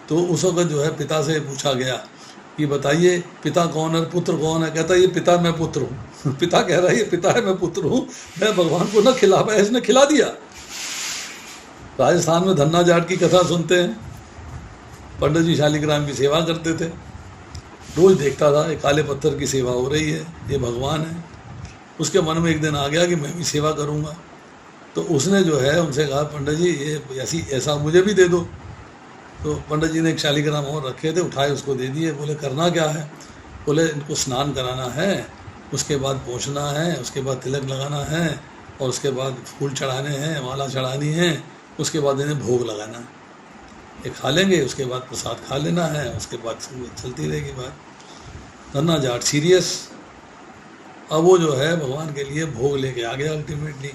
[SPEAKER 1] तो उस वक्त जो है पिता से पूछा गया कि बताइए पिता कौन है, पुत्र कौन है? कहता है ये पिता मैं पुत्र हूँ। पिता कह रहा है ये पिता है मैं पुत्र हूँ, मैं भगवान को न खिला पाया, इसने खिला दिया। राजस्थान में धन्ना जाट की कथा सुनते हैं, पंडित जी शालिग्राम की सेवा करते थे, रोज देखता था ये काले पत्थर की सेवा हो रही है, ये भगवान है। उसके मन में एक दिन आ गया कि मैं भी सेवा करूँगा, तो उसने जो है उनसे कहा पंडित जी ये ऐसा मुझे भी दे दो। तो पंडित जी ने एक शालिग्राम और रखे थे, उठाए उसको दे दिए। बोले करना क्या है? बोले इनको स्नान कराना है, उसके बाद पोंछना है, उसके बाद तिलक लगाना है, और उसके बाद फूल चढ़ाने हैं, माला चढ़ानी है, उसके बाद इन्हें भोग लगाना है। ये खा लेंगे, उसके बाद प्रसाद खा लेना है, उसके बाद चलती रहेगी बात। धन्ना जाट सीरियस। अब वो जो है भगवान के लिए भोग लेके आ गया। अल्टीमेटली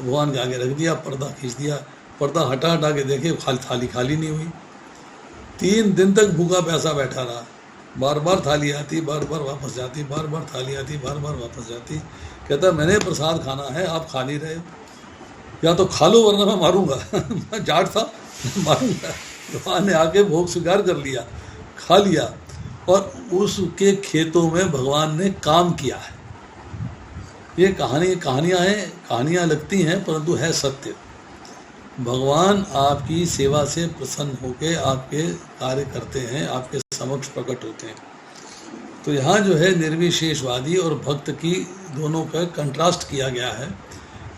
[SPEAKER 1] भगवान के आगे रख दिया, पर्दा खींच दिया, पर्दा हटा हटा के देखे थाली खाली नहीं हुई। 3 दिन तक भूखा प्यासा बैठा रहा, बार बार थाली आती, बार बार वापस जाती, बार बार थाली आती, बार बार वापस जाती। कहता मैंने प्रसाद खाना है, आप खा नहीं रहे हो, या तो खा लो वरना मैं मारूंगा। मैं जाट था, मारूंगा। भगवान ने आके भोग स्वीकार कर लिया, खा लिया, और उसके खेतों में भगवान ने काम किया है। ये कहानियाँ लगती हैं, परंतु है सत्य। भगवान आपकी सेवा से प्रसन्न होकर आपके कार्य करते हैं, आपके समक्ष प्रकट होते हैं। तो यहाँ जो है निर्विशेषवादी और भक्त की दोनों का कंट्रास्ट किया गया है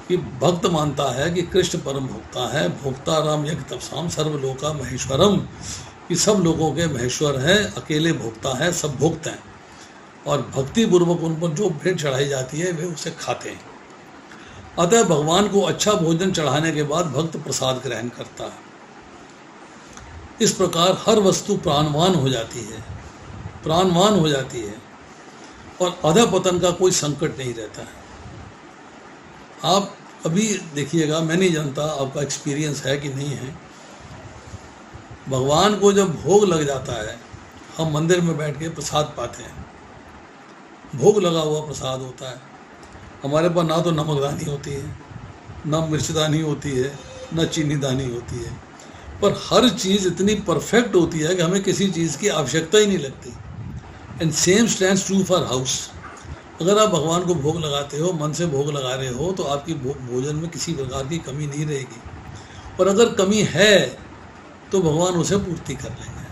[SPEAKER 1] कि भक्त मानता है कि कृष्ण परम भोक्ता है, भोक्ता राम यज्ञ तपसाम सर्वलोका महेश्वरम, कि सब लोगों के महेश्वर हैं, अकेले भोक्ता है, सब भोक्त हैं, और भक्ति पूर्वक उन पर जो भेंट चढ़ाई जाती है वे उसे खाते हैं। अतः भगवान को अच्छा भोजन चढ़ाने के बाद भक्त प्रसाद ग्रहण करता है। इस प्रकार हर वस्तु प्राणवान हो जाती है, प्राणवान हो जाती है, और अधःपतन का कोई संकट नहीं रहता है। आप अभी देखिएगा, मैं नहीं जानता आपका एक्सपीरियंस है कि नहीं है, भगवान को जब भोग लग जाता है, हम मंदिर में बैठ के प्रसाद पाते हैं, भोग लगा हुआ प्रसाद होता है। हमारे पास ना तो नमकदानी होती है, ना मिर्चदानी होती है, ना चीनी दानी होती है, पर हर चीज़ इतनी परफेक्ट होती है कि हमें किसी चीज़ की आवश्यकता ही नहीं लगती। And same stands true for house. अगर आप भगवान को भोग लगाते हो, मन से भोग लगा रहे हो, तो आपकी भोजन में किसी प्रकार की कमी नहीं रहेगी, और अगर कमी है तो भगवान उसे पूर्ति कर लेंगे।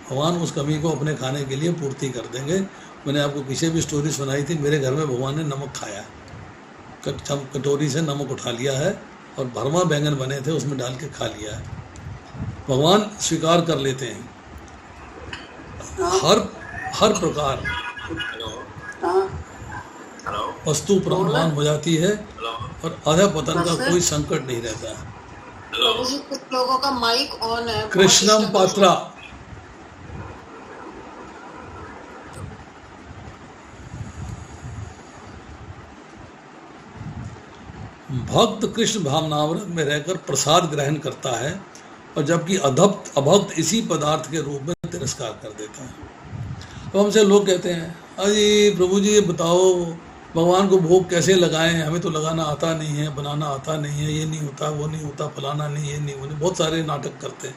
[SPEAKER 1] भगवान उस कमी को अपने खाने के लिए पूर्ति कर देंगे। मैंने आपको पीछे भी स्टोरी सुनाई थी, मेरे घर में भगवान ने नमक खाया, कटोरी से नमक उठा लिया है, और भरमा बैंगन बने थे उसमें डाल के खा लिया है। भगवान स्वीकार कर लेते हैं हर प्रकार वस्तु प्राणवान हो जाती है, और अधःपतन का कोई संकट नहीं रहता है।
[SPEAKER 2] कुछ लोगों का माइक ऑन है।
[SPEAKER 1] कृष्णम पात्रा। भक्त कृष्ण भावनामृत में रहकर प्रसाद ग्रहण करता है, और जबकि अभक्त इसी पदार्थ के रूप में तिरस्कार कर देता है। अब हमसे लोग कहते हैं, अरे प्रभु जी ये बताओ भगवान को भोग कैसे लगाएं, हमें तो लगाना आता नहीं है, बनाना आता नहीं है, ये नहीं होता, वो नहीं होता, फलाना नहीं, ये नहीं होता। बहुत सारे नाटक करते हैं,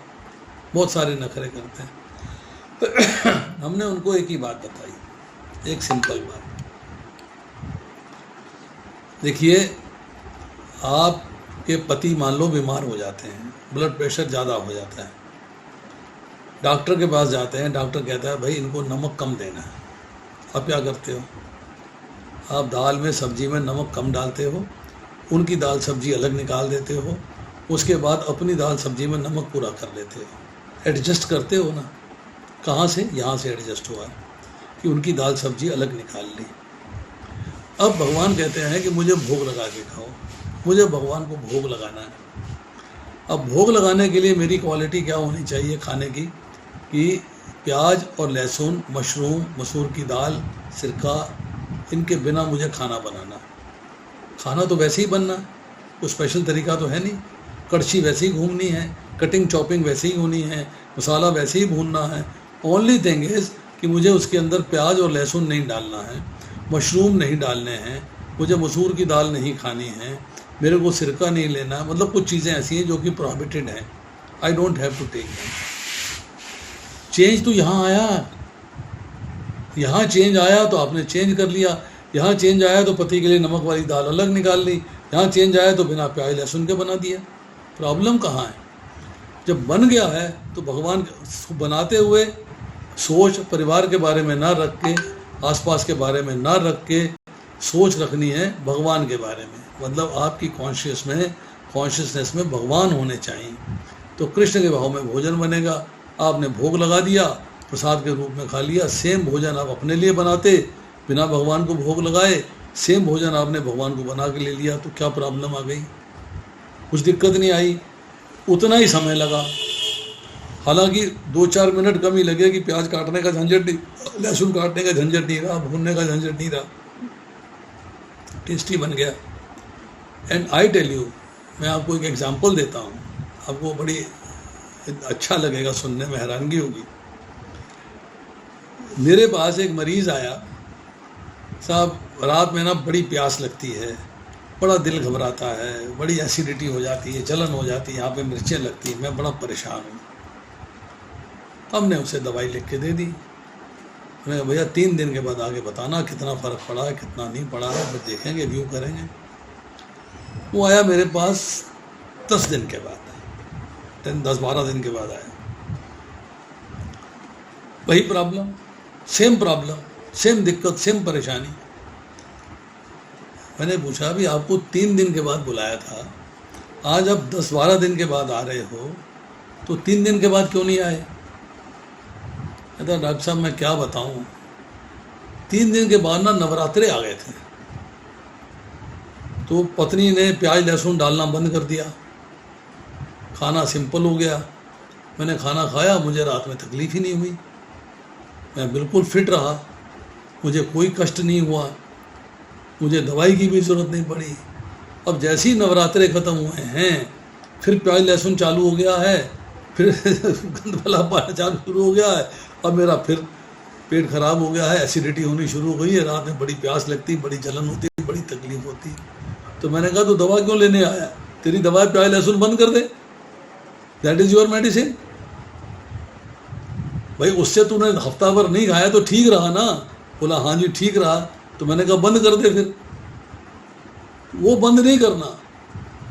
[SPEAKER 1] बहुत सारे नखरे करते हैं। तो हमने उनको एक ही बात बताई, एक सिंपल बात। देखिए, आपके पति मान लो बीमार हो जाते हैं, ब्लड प्रेशर ज़्यादा हो जाता है, डॉक्टर के पास जाते हैं, डॉक्टर कहता है भाई इनको नमक कम देना है। आप क्या करते हो? आप दाल में सब्जी में नमक कम डालते हो, उनकी दाल सब्जी अलग निकाल देते हो, उसके बाद अपनी दाल सब्जी में नमक पूरा कर लेते हो। एडजस्ट करते हो ना। कहाँ से? यहाँ से एडजस्ट हुआ कि उनकी दाल सब्जी अलग निकाल ली। अब भगवान कहते हैं कि मुझे भोग लगा के खाओ, मुझे भगवान को भोग लगाना है। अब भोग लगाने के लिए मेरी क्वालिटी क्या होनी चाहिए खाने की, कि प्याज और लहसुन, मशरूम, मसूर की दाल, सिरका, इनके बिना मुझे खाना बनाना। खाना तो वैसे ही बनना, कोई स्पेशल तरीका तो है नहीं। कड़छी वैसे ही घूमनी है, कटिंग चॉपिंग वैसे ही होनी है, मसाला वैसे ही भूनना है। ओनली थिंग इज़ कि मुझे उसके अंदर प्याज और लहसुन नहीं डालना है, मशरूम नहीं डालने हैं, मुझे मसूर की दाल नहीं खानी है, मेरे को सिरका नहीं लेना, मतलब कुछ चीज़ें ऐसी हैं जो कि प्रोहिबिटेड हैं, I don't have to take them. Change तो यहाँ आया, यहाँ चेंज आया तो आपने चेंज कर लिया, यहाँ चेंज आया तो पति के लिए नमक वाली दाल अलग निकाल ली, यहाँ चेंज आया तो बिना प्याज लहसुन के बना दिया। प्रॉब्लम कहाँ है? जब बन गया है तो भगवान बनाते हुए सोच परिवार के बारे में ना रख के, आसपास के बारे में ना रख के, सोच रखनी है भगवान के बारे में, मतलब आपकी कॉन्शियसनेस में भगवान होने चाहिए। तो कृष्ण के भाव में भोजन बनेगा। आपने भोग लगा दिया, प्रसाद के रूप में खा लिया, सेम भोजन आप अपने लिए बनाते बिना भगवान को भोग लगाए, सेम भोजन आपने भगवान को बना के ले लिया, तो क्या प्रॉब्लम आ गई? कुछ दिक्कत नहीं आई, उतना ही समय लगा। हालांकि 2-4 मिनट कम ही लगे कि प्याज काटने का झंझट नहीं, लहसुन काटने का झंझट नहीं रहा, भूनने का झंझट नहीं रहा, टेस्टी बन गया। एंड आई टेल यू, मैं आपको एक एग्जांपल देता हूँ, आपको बड़ी अच्छा लगेगा, सुनने में हैरानगी होगी। मेरे पास एक मरीज़ आया, साहब रात में ना बड़ी प्यास लगती है, बड़ा दिल घबराता है, बड़ी एसिडिटी हो जाती है, जलन हो जाती है, यहाँ पे मिर्चें लगती हैं, मैं बड़ा परेशान हूँ। हमने उसे दवाई लिख के दे दी। मैंने कहा भैया 3 दिन के बाद आगे बताना कितना फ़र्क पड़ा है, कितना नहीं पड़ा है, फिर देखेंगे, व्यू करेंगे। वो आया मेरे पास 10 दिन के बाद, 10-12 दिन के बाद आया। वही प्रॉब्लम, सेम दिक्कत, सेम परेशानी। मैंने पूछा भी आपको 3 दिन के बाद बुलाया था, आज आप 10-12 दिन के बाद आ रहे हो, तो 3 दिन के बाद क्यों नहीं आए? कहता डॉक्टर साहब मैं क्या बताऊं, 3 दिन के बाद ना नवरात्रे आ गए थे, तो पत्नी ने प्याज लहसुन डालना बंद कर दिया, खाना सिंपल हो गया। मैंने खाना खाया, मुझे रात में तकलीफ ही नहीं हुई, मैं बिल्कुल फिट रहा, मुझे कोई कष्ट नहीं हुआ, मुझे दवाई की भी ज़रूरत नहीं पड़ी। अब जैसे ही नवरात्रे ख़त्म हुए हैं, फिर प्याज लहसुन चालू हो गया है, फिर गंद वाला पाना शुरू हो गया है, अब मेरा फिर पेट खराब हो गया है, एसिडिटी होनी शुरू हो गई है, रात में बड़ी प्यास लगती, बड़ी जलन होती, बड़ी तकलीफ होती। तो मैंने कहा तो दवा क्यों लेने आया? तेरी दवा प्याज लहसुन बंद कर दे, दैट इज़ योर मेडिसिन। भाई उससे तूने हफ्ता भर नहीं खाया तो ठीक रहा ना? बोला हाँ जी ठीक रहा। तो मैंने कहा बंद कर दे। फिर वो बंद नहीं करना,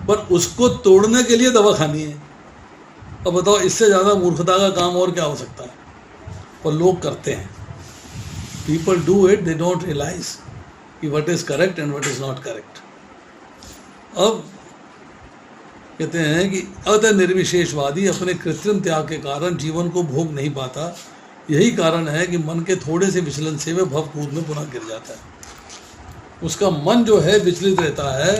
[SPEAKER 1] पर उसको तोड़ने के लिए दवा खानी है। अब बताओ इससे ज़्यादा मूर्खता का काम और क्या हो सकता है? पर लोग करते हैं, people do it, they don't realise कि what is correct and what is not correct. अब कहते हैं कि अतः निर्विशेषवादी अपने कृत्रिम त्याग के कारण जीवन को भोग नहीं पाता। यही कारण है कि मन के थोड़े से विचलन से वह भवकूद में पुनः गिर जाता है। उसका मन जो है विचलित रहता है,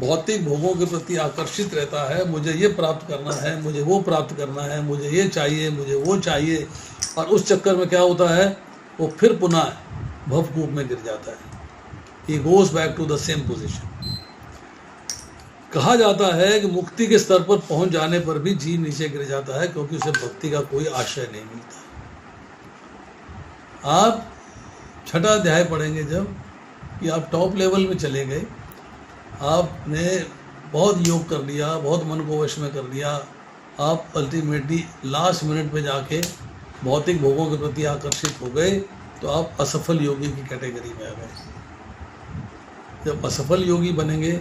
[SPEAKER 1] भौतिक भोगों के प्रति आकर्षित रहता है, मुझे ये प्राप्त करना है, मुझे वो प्राप्त करना है, मुझे ये चाहिए, मुझे वो चाहिए, और उस चक्कर में क्या होता है, वो फिर पुनः भवकूप में गिर जाता है। He goes back to the same position. कहा जाता है कि मुक्ति के स्तर पर पहुंच जाने पर भी जीव नीचे गिर जाता है, क्योंकि उसे भक्ति का कोई आश्रय नहीं मिलता। आप 6ठा अध्याय पढ़ेंगे जब, कि आप टॉप लेवल में चले गए, आपने बहुत योग कर लिया, बहुत मन को वश में कर लिया, आप अल्टीमेटली लास्ट मिनट पे जाके भौतिक भोगों के प्रति आकर्षित हो गए, तो आप असफल योगी की कैटेगरी में आ गए। जब असफल योगी बनेंगे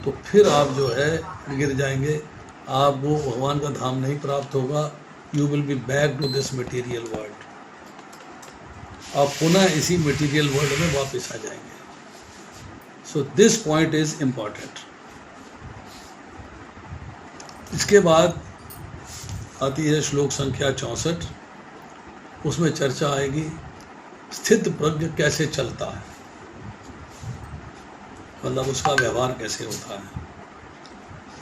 [SPEAKER 1] तो फिर आप जो है गिर जाएंगे, आपको भगवान का धाम नहीं प्राप्त होगा। You will be back to this material world, आप पुनः इसी मटेरियल वर्ल्ड में वापस आ जाएंगे। So this point is important. इसके बाद आती है श्लोक संख्या 64, उसमें चर्चा आएगी स्थित प्रज्ञ कैसे चलता है, मतलब उसका व्यवहार कैसे होता है।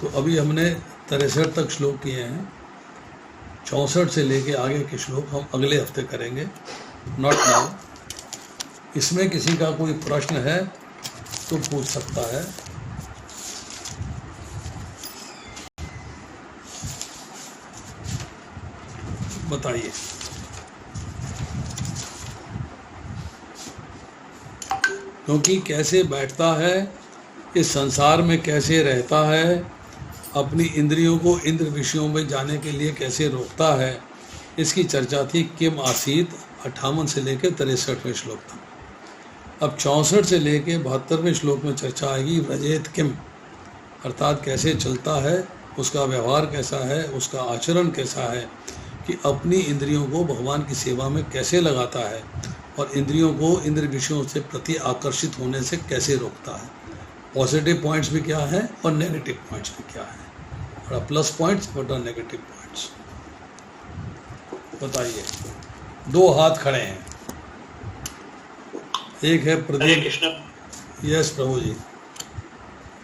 [SPEAKER 1] तो अभी हमने 63 तक श्लोक किए हैं, 64 से लेके आगे के श्लोक हम अगले हफ्ते करेंगे, नॉट नाउ। इसमें किसी का कोई प्रश्न है तो पूछ सकता है। बताइए। क्योंकि कैसे बैठता है इस संसार में कैसे रहता है, अपनी इंद्रियों को इंद्र विषयों में जाने के लिए कैसे रोकता है, इसकी चर्चा थी किम आसीत 58 से लेकर 63वें श्लोक तक। अब 64 से लेकर 72वें श्लोक में चर्चा आएगी व्रजेत किम, अर्थात कैसे चलता है, उसका व्यवहार कैसा है, उसका आचरण कैसा है, कि अपनी इंद्रियों को भगवान की सेवा में कैसे लगाता है और इंद्रियों को इंद्र विषयों से प्रति आकर्षित होने से कैसे रोकता है। पॉजिटिव पॉइंट्स भी क्या है और नेगेटिव पॉइंट्स भी क्या है, और प्लस पॉइंट्स और नेगेटिव पॉइंट्स। बताइए, दो हाथ खड़े हैं, एक है प्रदीप।
[SPEAKER 3] कृष्ण।
[SPEAKER 1] यस प्रभु जी।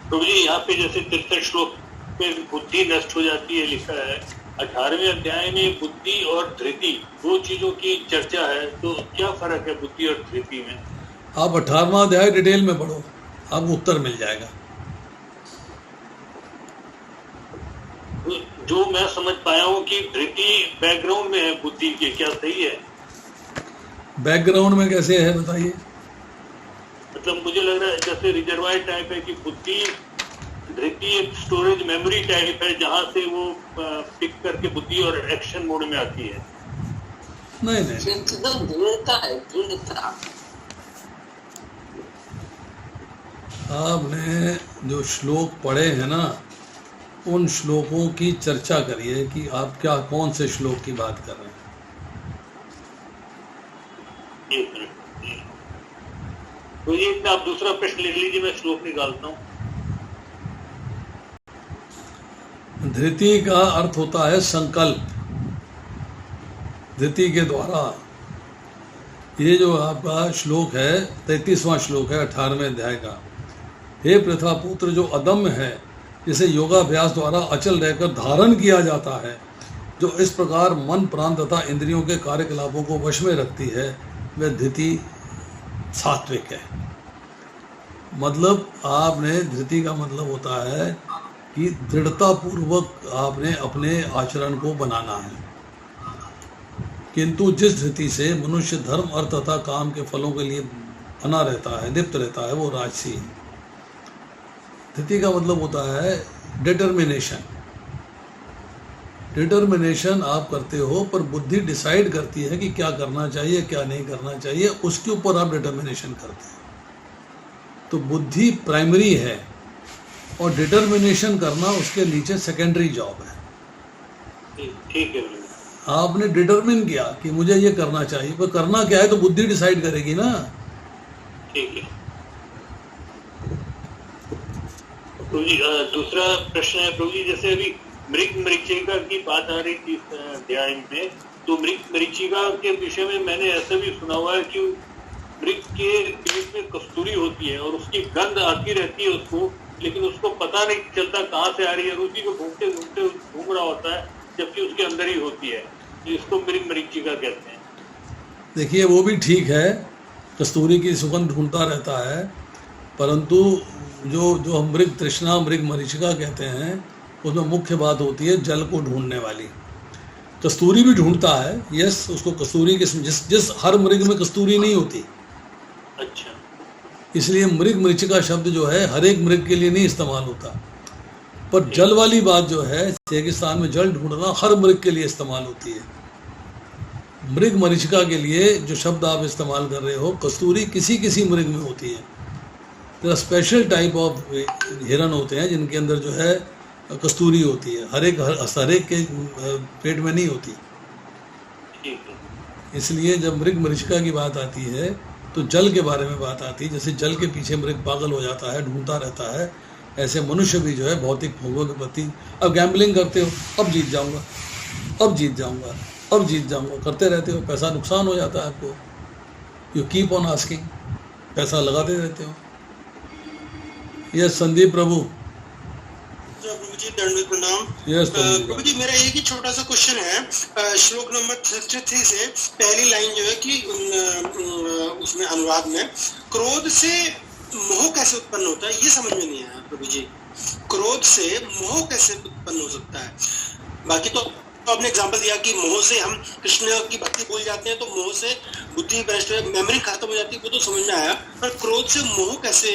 [SPEAKER 3] प्रभु जी, यहाँ पे जैसे 63 श्लोक में बुद्धि नष्ट हो जाती है लिखा है, 18वें अध्याय में बुद्धि और धृति दो चीजों की चर्चा है, तो क्या फर्क है बुद्धि और धृति में?
[SPEAKER 1] आप 18वां अध्याय डिटेल में पढ़ो, आपको उत्तर मिल जाएगा।
[SPEAKER 3] जो मैं समझ पाया हूँ कि धृति बैकग्राउंड में है बुद्धि के, क्या सही है?
[SPEAKER 1] बैकग्राउंड में कैसे है बताइए?
[SPEAKER 3] मतलब मुझे लग रहा है जैसे रिजर्वायर टाइप है कि बुद्धि, धृति एक स्टोरेज मेमोरी टाइप है जहां से वो पिक करके बुद्धि और एक्शन मोड में आती है।
[SPEAKER 1] नहीं नहीं,
[SPEAKER 2] दृढ़ता है, दृढ़ता।
[SPEAKER 1] आपने जो श्लोक पढ़े हैं ना, उन श्लोकों की चर्चा करिए कि आप क्या कौन से श्लोक की बात कर रहे हैं।
[SPEAKER 3] एक मिनट, तो ये आप दूसरा प्रश्न लिख लीजिए, मैं श्लोक निकालता हूँ।
[SPEAKER 1] धृति का अर्थ होता है संकल्प। धृति के द्वारा, ये जो आपका श्लोक है 33वां श्लोक है 18वें अध्याय का, हे पृथा पुत्र, जो अदम्य है, जिसे योगाभ्यास द्वारा अचल रहकर धारण किया जाता है, जो इस प्रकार मन प्राण तथा इंद्रियों के कार्यकलापों को वश में रखती है, वह धृति सात्विक है। मतलब आपने, धृति का मतलब होता है कि दृढ़ता पूर्वक आपने अपने आचरण को बनाना है। किंतु जिस धृति से मनुष्य धर्म अर्थ तथा काम के फलों के लिए बना रहता है, लिप्त रहता है, वो राजसी है। धृति का मतलब होता है डिटर्मिनेशन। डिटर्मिनेशन आप करते हो, पर बुद्धि डिसाइड करती है कि क्या करना चाहिए क्या नहीं करना चाहिए, उसके ऊपर आप डिटर्मिनेशन करते हो। तो बुद्धि प्राइमरी है और डिटर्मिनेशन करना उसके नीचे सेकेंडरी जॉब है।
[SPEAKER 3] ठीक है,
[SPEAKER 1] आपने डिटर्मिन किया कि मुझे ये करना चाहिए, पर करना क्या है तो बुद्धि डिसाइड करेगी ना।
[SPEAKER 3] ठीक है। प्रभु जी, दूसरा प्रश्न है प्रभु जी, जैसे अभी मृग मरीचिका की बात आ रही थी इस अध्याय में, तो मृग मरीचिका के विषय में मैंने ऐसा भी सुना हुआ है कि मृग के पेट में कस्तूरी होती है और उसकी गंध आती रहती है उसको, लेकिन उसको पता नहीं चलता कहाँ से आ रही है, उसी को घूमते घूमते घूम रहा होता है, जबकि उसके अंदर ही होती है। इसको मृग मरीचिका कहते हैं।
[SPEAKER 1] देखिए, वो भी ठीक है, कस्तूरी की सुगंध ढूंढता रहता है, परंतु जो हम मृग तृष्णा, मृग मरीचिका कहते हैं, उसमें मुख्य बात होती है जल को ढूंढने वाली। कस्तूरी भी ढूंढता है, यस, उसको कस्तूरी के जिस हर मृग में कस्तूरी नहीं होती।
[SPEAKER 3] अच्छा।
[SPEAKER 1] इसलिए मृग मरीचिका शब्द जो है हर एक मृग के लिए नहीं इस्तेमाल होता, पर जल वाली बात जो है, रेगिस्तान में जल ढूंढना, हर मृग के लिए इस्तेमाल होती है। मृग मरीचिका के लिए जो शब्द आप इस्तेमाल कर रहे हो, कस्तूरी किसी किसी मृग में होती है। तो स्पेशल टाइप ऑफ हिरन होते हैं जिनके अंदर जो है कस्तूरी होती है, हर एक के पेट में नहीं होती। इसलिए जब मृग मरीचिका की बात आती है तो जल के बारे में बात आती है। जैसे जल के पीछे मृग पागल हो जाता है, ढूंढता रहता है, ऐसे मनुष्य भी जो है भौतिक भोगों के प्रति, अब गैम्बलिंग करते हो, अब जीत जाऊंगा, अब जीत जाऊंगा, अब जीत जाऊंगा करते रहते हो, पैसा नुकसान हो जाता है आपको। यू कीप ऑन आस्किंग, पैसा लगाते रहते हो। यस संदीप प्रभु।
[SPEAKER 4] प्रभु जी दंडवत प्रणाम।
[SPEAKER 1] यस
[SPEAKER 4] प्रभु जी, मेरा एक ही छोटा सा क्वेश्चन है। श्लोक नंबर 33 से पहली लाइन जो है कि उसमें अनुवाद में क्रोध से मोह कैसे उत्पन्न होता है, ये समझ में नहीं आया प्रभु जी। क्रोध से मोह कैसे उत्पन्न हो सकता है? बाकी तो आपने एग्जांपल दिया कि मोह से हम कृष्ण की भक्ति भूल जाते हैं, तो मोह से बुद्धि भ्रष्ट, मेमोरी खत्म हो जाती है, वो तो समझ में आया, पर क्रोध से मोह कैसे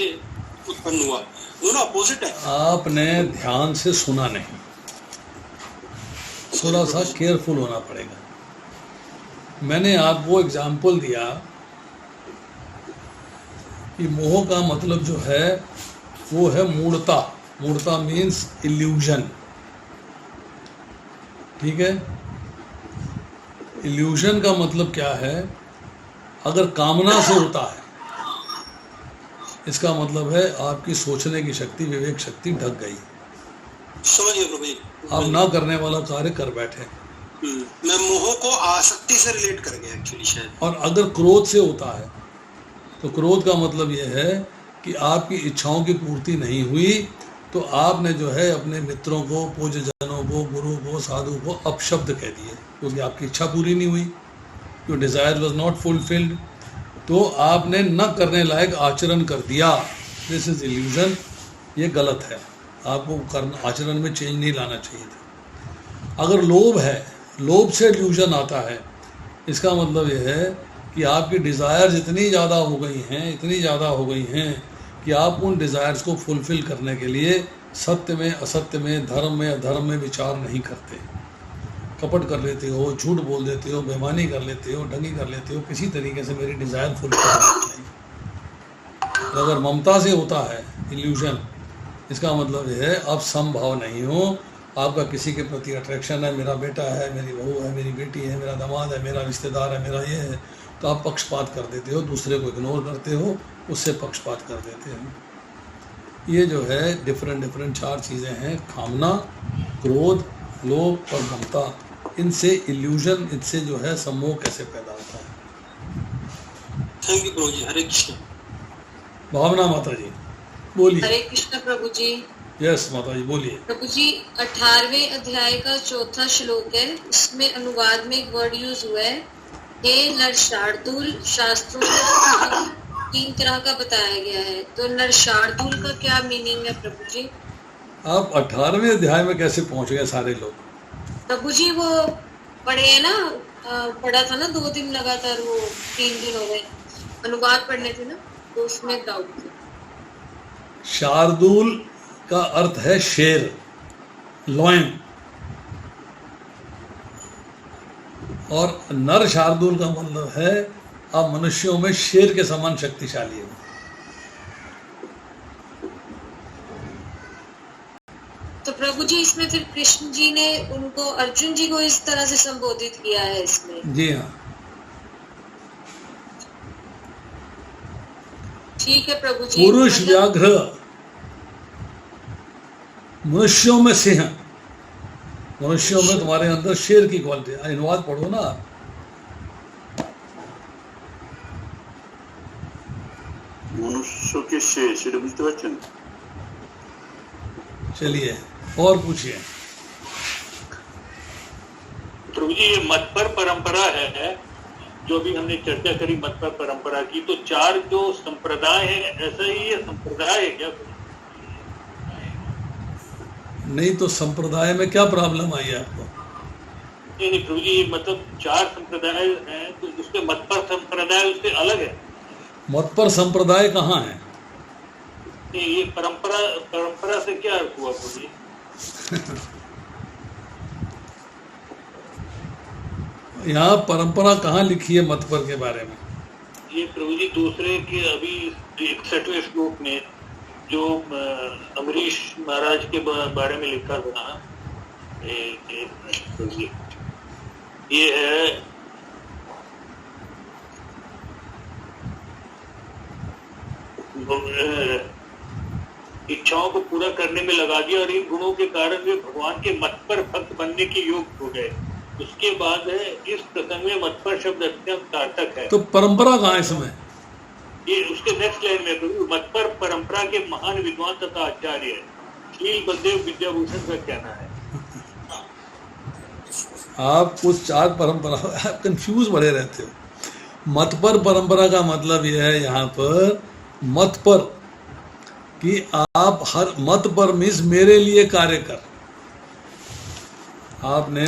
[SPEAKER 4] उत्पन्न हुआ? दोनों अपोजिट है।
[SPEAKER 1] आपने ध्यान से सुना नहीं, थोड़ा सा केयरफुल होना पड़ेगा। मैंने आपको एग्जाम्पल दिया कि मोह का मतलब जो है वो है मूढ़ता। मूढ़ता मीन्स इल्यूजन, ठीक है। इल्यूजन का मतलब क्या है? अगर कामना से होता है, इसका मतलब है आपकी सोचने की शक्ति, विवेक शक्ति ढक गई,
[SPEAKER 4] समझ गए प्रभु जी।
[SPEAKER 1] आप ना करने वाला कार्य कर बैठे।
[SPEAKER 4] मैं मोह को आसक्ति से रिलेट कर गया एक्चुअली शायद।
[SPEAKER 1] और अगर क्रोध से होता है तो क्रोध का मतलब यह है कि आपकी इच्छाओं की पूर्ति नहीं हुई तो आपने जो है अपने मित्रों को, पूज्य जनों को, गुरु को, साधु को अपशब्द कह दिए क्योंकि आपकी इच्छा पूरी नहीं हुई, your desire was not fulfilled, तो आपने न करने लायक आचरण कर दिया। दिस इज इल्यूजन, ये गलत है, आपको करना, आचरण में चेंज नहीं लाना चाहिए था। अगर लोभ है, लोभ से इल्यूजन आता है, इसका मतलब यह है कि आपकी डिज़ायर्स इतनी ज़्यादा हो गई हैं, इतनी ज़्यादा हो गई हैं कि आप उन डिज़ायर्स को फुलफ़िल करने के लिए सत्य में, असत्य में, धर्म में, अधर्म में विचार नहीं करते, कपट कर लेते हो, झूठ बोल देते हो, बेईमानी कर लेते हो, ढंगी कर लेते हो, किसी तरीके से मेरी डिज़ायर फुलफिल नहीं। अगर ममता से होता है इल्यूजन, इसका मतलब यह है आप समभाव नहीं हो, आपका किसी के प्रति अट्रैक्शन है, मेरा बेटा है, मेरी बहू है, मेरी बेटी है, मेरा दामाद है, मेरा रिश्तेदार है, मेरा ये है, तो आप पक्षपात कर देते हो, दूसरे को इग्नोर करते हो, उससे पक्षपात कर देते हो। ये जो है डिफरेंट चार चीज़ें हैं, कामना, क्रोध, लोभ और ममता। इनसे इल्यूजन, इनसे जो है सम्मोह कैसे पैदा होता है।
[SPEAKER 4] थैंक यू प्रभु जी। हरे कृष्ण।
[SPEAKER 1] भावना माता जी बोलिए।
[SPEAKER 2] हरे कृष्ण प्रभु जी।
[SPEAKER 1] यस माता जी बोलिए।
[SPEAKER 2] प्रभु जी 18वें अध्याय का 4था श्लोक है, इसमें अनुवाद में एक वर्ड यूज हुआ है, हे नरशार्दूल। शास्त्रों में 3 तरह का बताया गया है, तो नरशार्दूल का क्या मीनिंग है प्रभु जी?
[SPEAKER 1] आप 18वें अध्याय में कैसे पहुंच गए सारे लोग?
[SPEAKER 2] प्रभु जी वो पढ़े है ना, पढ़ा था ना 2 दिन लगातार, वो 3 दिन हो गए, अनुवाद पढ़ने थे ना, तो उसमें डाउट था।
[SPEAKER 1] शार्दूल का अर्थ है शेर, लॉयन, और नर शार्दूल का मतलब है आप मनुष्यों में शेर के समान शक्तिशाली हो।
[SPEAKER 2] तो प्रभु जी इसमें फिर कृष्ण जी ने उनको, अर्जुन जी को इस तरह से संबोधित किया है इसमें?
[SPEAKER 1] जी हाँ,
[SPEAKER 2] ठीक है प्रभु जी।
[SPEAKER 1] पुरुष व्याघ्र, मनुष्यों में सिंह, मनुष्यों में तुम्हारे अंदर शेर की क्वालिटी। अनुवाद पढ़ो ना आप।
[SPEAKER 3] मनुष्य के शेर, সেটা বুঝতে পারছেন?
[SPEAKER 1] चलिए और पूछिए।
[SPEAKER 3] प्रभु जी ये मत पर परंपरा है, जो भी हमने चर्चा करी मत पर परंपरा की, तो 4 जो संप्रदाय है, ऐसा ही ये संप्रदाय है क्या?
[SPEAKER 1] नहीं तो संप्रदाय में क्या प्रॉब्लम आई आपको?
[SPEAKER 3] नहीं प्रभु जी, मतलब 4 संप्रदाय हैं, तो उसके मत पर संप्रदाय उससे अलग है।
[SPEAKER 1] मत पर संप्रदाय कहाँ है?
[SPEAKER 3] ये परंपरा से क्या अर्थ हुआ प्रभु जी?
[SPEAKER 1] यहाँ परंपरा कहाँ लिखी है मत पर के बारे में?
[SPEAKER 3] ये प्रभु जी दूसरे के अभी 61वें श्लोक में जो अमरीश महाराज के बारे में लिखा था, ये है इच्छाओं को पूरा करने में लगा दिया और इन गुणों के कारण वे भगवान के मत पर भक्त बनने के योग्य हो गए। उसके बाद है इस प्रसंग में मत पर शब्द अत्यंत सार्थक है।
[SPEAKER 1] तो परंपरा कहाँ है इसमें?
[SPEAKER 3] ये उसके नेक्स्ट लाइन में प्रभु, मत पर परंपरा के महान विद्वान तथा आचार्य श्री बलदेव विद्याभूषण का कहना है।
[SPEAKER 1] आप उस 4 परंपरा, आप कंफ्यूज बड़े रहते हो। मत पर परंपरा का मतलब यह है यहाँ पर मत पर कि आप हर मत पर मीन्स मेरे लिए कार्य कर। आपने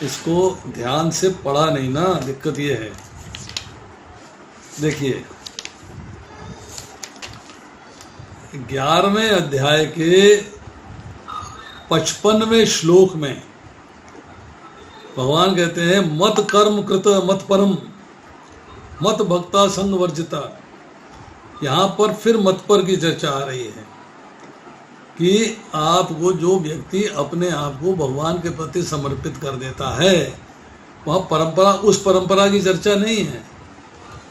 [SPEAKER 1] इसको ध्यान से पढ़ा नहीं ना, दिक्कत ये है। देखिए 11वें अध्याय के 55वें श्लोक में भगवान कहते हैं मत कर्म कृत मत परम मत भक्ता संग वर्जिता। यहाँ पर फिर मत पर की चर्चा आ रही है कि आपको जो व्यक्ति अपने आप को भगवान के प्रति समर्पित कर देता है, वह परंपरा, उस परंपरा की चर्चा नहीं है।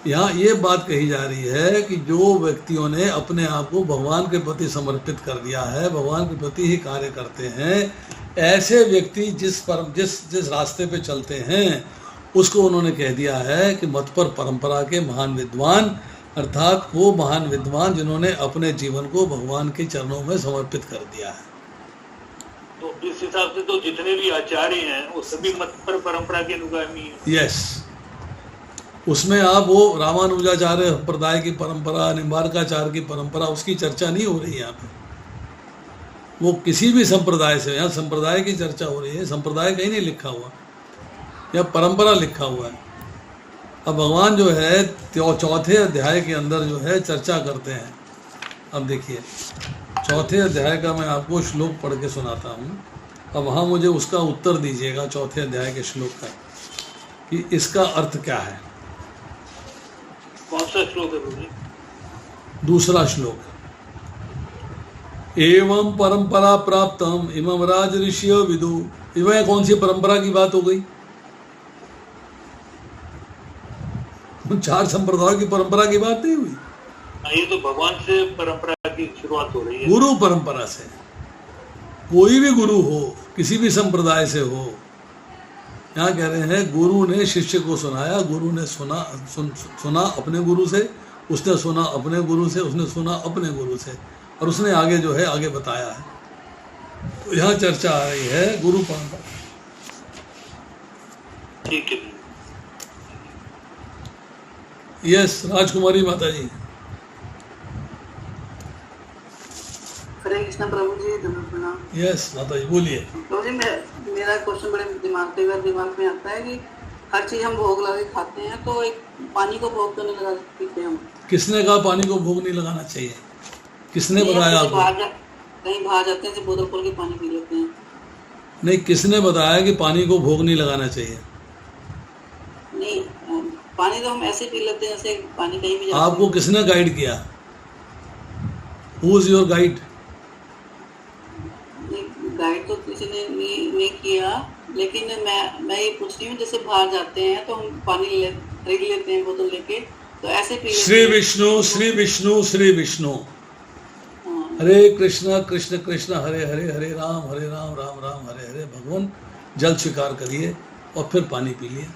[SPEAKER 1] यहाँ ये बात कही जा रही है कि जो व्यक्तियों ने अपने आप को भगवान के प्रति समर्पित कर दिया है, भगवान के प्रति ही कार्य करते हैं, ऐसे व्यक्ति जिस रास्ते पे चलते हैं उसको उन्होंने कह दिया है कि मत पर परंपरा के महान विद्वान, अर्थात वो महान विद्वान जिन्होंने अपने जीवन को भगवान के चरणों में समर्पित कर दिया है।
[SPEAKER 3] तो इस हिसाब से तो जितने भी आचार्य हैं वो सभी मत पर परंपरा के अनुगामी हैं।
[SPEAKER 1] यस, उसमें आप वो रामानुजाचार्य संप्रदाय की परंपरा, निम्बार्काचार्य की परंपरा, उसकी चर्चा नहीं हो रही है यहाँ पे। वो किसी भी संप्रदाय से, यहाँ संप्रदाय की चर्चा हो रही है। संप्रदाय कहीं नहीं लिखा हुआ, या परंपरा लिखा हुआ है। अब भगवान जो है चौथे अध्याय के अंदर जो है चर्चा करते हैं। अब देखिए, चौथे अध्याय का मैं आपको श्लोक पढ़ के सुनाता हूँ। अब वहाँ मुझे उसका उत्तर दीजिएगा, चौथे अध्याय के श्लोक का, कि इसका अर्थ क्या है।
[SPEAKER 3] कौन सा श्लोक है?
[SPEAKER 1] दूसरा श्लोक, एवं परंपरा प्राप्तम इमं राज ऋषियो विदु। इवं कौन सी परंपरा की बात हो गई? चार संप्रदायों की परंपरा की बात नहीं हुई।
[SPEAKER 3] ये तो भगवान से परंपरा की शुरुआत हो रही है,
[SPEAKER 1] गुरु परंपरा से। कोई भी गुरु हो, किसी भी संप्रदाय से हो, यहाँ कह रहे हैं गुरु ने शिष्य को सुनाया, गुरु ने सुना अपने गुरु से, उसने सुना अपने गुरु से, उसने सुना अपने गुरु से, और उसने आगे जो है आगे बताया है। तो यहाँ चर्चा आ रही है गुरु परंपरा।
[SPEAKER 3] ठीक है।
[SPEAKER 1] यस, राजकुमारी माता जी।
[SPEAKER 5] हरे कृष्ण प्रभु जी, धन्यवाद प्रणाम।
[SPEAKER 1] यस माता जी, बोलिए।
[SPEAKER 5] प्रभु जी, मेरा क्वेश्चन बड़े दिमाग में आता है कि हर चीज हम भोग लगा के खाते हैं, तो एक पानी को भोग तो नहीं लगा पीते हम।
[SPEAKER 1] किसने कहा पानी को भोग नहीं लगाना चाहिए? किसने बताया आपको?
[SPEAKER 5] कहीं बाहर जाते हैं तो बोतल खोल के पानी पी लेते हैं।
[SPEAKER 1] नहीं, किसने बताया कि पानी को भोग नहीं लगाना चाहिए?
[SPEAKER 5] नहीं, पानी तो हम ऐसे पी लेते हैं जैसे पानी कहीं भी।
[SPEAKER 1] आपको किसने गाइड किया? Who is your guide?
[SPEAKER 5] Guide तो किसी ने नहीं किया, लेकिन मैं ये पूछ रही हूँ, जैसे बाहर जाते हैं तो हम पानी खरीद लेते हैं बोतल लेके, तो ऐसे पी लेते हैं।
[SPEAKER 1] श्री विष्णु श्री विष्णु श्री विष्णु, हरे कृष्णा कृष्ण कृष्ण हरे हरे, हरे राम राम राम हरे हरे। भगवान जल स्वीकार करिए और फिर पानी पी लिए।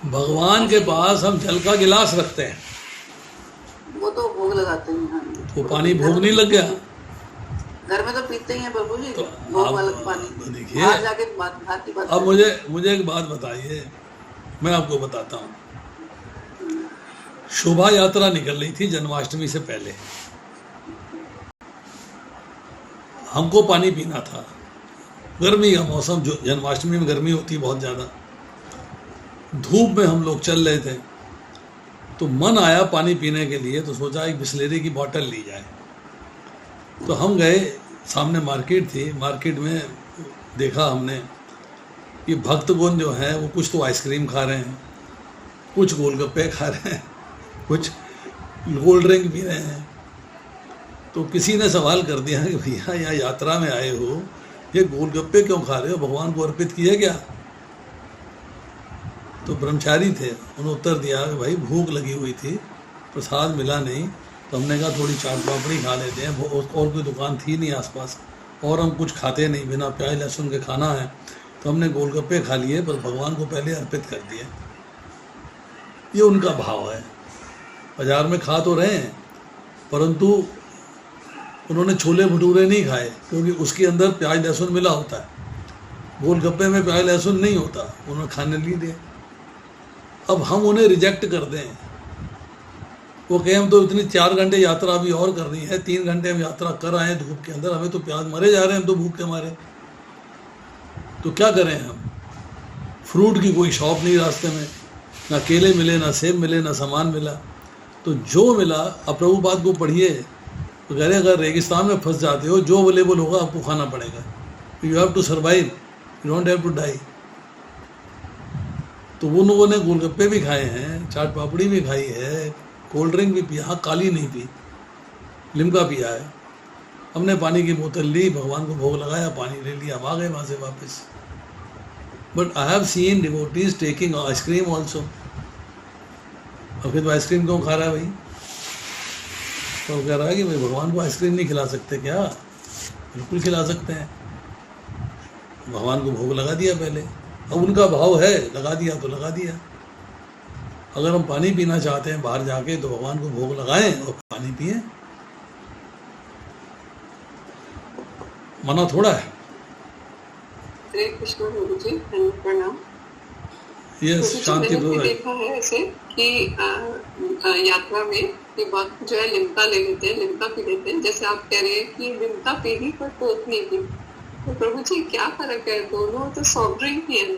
[SPEAKER 1] भगवान के पास हम जल का गिलास रखते हैं,
[SPEAKER 5] वो तो भोग लगाते हैं।
[SPEAKER 1] तो पानी भोग नहीं लग गया?
[SPEAKER 5] घर में तो पीते ही हैं प्रभु जी,
[SPEAKER 1] तो
[SPEAKER 5] भोग वाला पानी।
[SPEAKER 1] देखिए,
[SPEAKER 5] बात
[SPEAKER 1] अब मुझे एक बात बताइए, मैं आपको बताता हूँ। शोभा यात्रा निकल रही थी जन्माष्टमी से पहले, हमको पानी पीना था। गर्मी का मौसम, जो जन्माष्टमी में गर्मी होती है बहुत ज़्यादा, धूप में हम लोग चल रहे थे, तो मन आया पानी पीने के लिए, तो सोचा एक बिस्लेरी की बोतल ली जाए। तो हम गए, सामने मार्केट थी, मार्केट में देखा हमने कि भक्तगण जो हैं वो कुछ तो आइसक्रीम खा रहे हैं, कुछ गोलगप्पे खा रहे हैं, कुछ कोल्ड ड्रिंक पी रहे हैं। तो किसी ने सवाल कर दिया कि भैया यहाँ यात्रा में आए हो, ये गोलगप्पे क्यों खा रहे हो, भगवान को अर्पित किए क्या? तो ब्रह्मचारी थे, उन्होंने उत्तर दिया कि भाई भूख लगी हुई थी, प्रसाद मिला नहीं, तो हमने कहा थोड़ी चाट पापड़ी खा लेते हैं, और कोई दुकान थी नहीं आसपास, और हम कुछ खाते नहीं, बिना प्याज लहसुन के खाना है, तो हमने गोलगप्पे खा लिए, पर भगवान को पहले अर्पित कर दिए। ये उनका भाव है। बाजार में खा तो रहे हैं, परंतु उन्होंने छोले भटूरे नहीं खाए, क्योंकि उसके अंदर प्याज लहसुन मिला होता है। गोलगप्पे में प्याज लहसुन नहीं होता, उन्होंने खाने नहीं दिए। अब हम उन्हें रिजेक्ट कर दें, वो कहें हम तो इतनी 4 घंटे यात्रा अभी और करनी है, 3 घंटे हम यात्रा कर आए धूप के अंदर, हमें तो प्याज मरे जा रहे हैं, हम तो भूख के मारे। तो क्या करें हम? फ्रूट की कोई शॉप नहीं रास्ते में, ना केले मिले, ना सेब मिले, ना सामान मिला। तो जो मिला, अब प्रभु बात को पढ़िए, तो कह रहे अगर रेगिस्तान में फंस जाते हो, जो अवेलेबल होगा आपको खाना पड़ेगा। You have to survive, you don't have to die. तो वो लोगों ने गोलगप्पे भी खाए हैं, चाट पापड़ी भी खाई है, कोल्ड ड्रिंक भी पिया, हाँ काली नहीं पी, लिम्का पिया है। हमने पानी की बोतल ली, भगवान को भोग लगाया, पानी ले लिया, हम आ गए वहाँ से वापस। But I have seen devotees taking ice cream also. और फिर तो आइसक्रीम क्यों खा रहा है भाई? तो कह रहा है कि भाई भगवान को आइसक्रीम नहीं खिला सकते क्या? बिल्कुल खिला सकते हैं। भगवान को भोग लगा दिया पहले, अब उनका भाव है लगा दिया तो लगा दिया। अगर हम पानी पीना चाहते हैं बाहर जाके, तो भगवान को भोग लगाएं और पानी पिए, मना थोड़ा है।
[SPEAKER 6] हरे कृष्ण प्रभु जी, प्रणाम।
[SPEAKER 1] यस, शांति
[SPEAKER 6] मैंने देखा है ऐसे कि यात्रा में कि भक्त जो है लिम्का ले लेते हैं, लिम्का पी लेते हैं। जैसे आप कह रहे हैं कि लिम्का पी ली पर कोक नहीं पी, तो प्रभु जी क्या फर्क है? दोनों तो सॉफ्ट ड्रिंक ही है।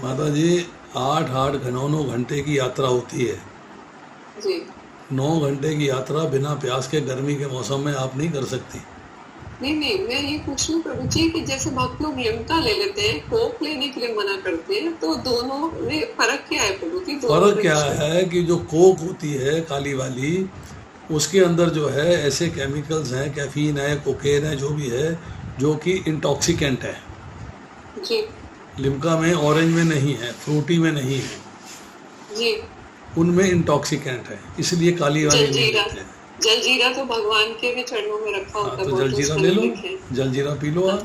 [SPEAKER 1] माता जी 8-9 घंटे की यात्रा होती है
[SPEAKER 6] जी।
[SPEAKER 1] 9 घंटे की यात्रा बिना प्यास के गर्मी के मौसम में आप नहीं कर सकती।
[SPEAKER 6] नहीं, मैं ये पूछ रही हूँ प्रभु जी कि जैसे भक्त लोग लिम्का ले लेते हैं, कोक लेने के लिए मना करते हैं, तो दोनों में फर्क क्या है प्रभु जी?
[SPEAKER 1] फर्क क्या है कि जो कोक होती है काली वाली, उसके अंदर जो है ऐसे केमिकल्स हैं, कैफीन है, कोकेन है, जो भी है, जो कि इंटॉक्सिकेंट है।
[SPEAKER 6] जी।
[SPEAKER 1] लिम्का में, ऑरेंज में नहीं है, फ्रूटी में नहीं है
[SPEAKER 6] जी।
[SPEAKER 1] उनमें इंटॉक्सिकेंट है, इसलिए काली वाली नहीं लेते हैं।
[SPEAKER 6] जलजीरा तो भगवान के भी चरणों में रखा होता है।
[SPEAKER 1] तो जलजीरा ले लो, जलजीरा पी लो आप।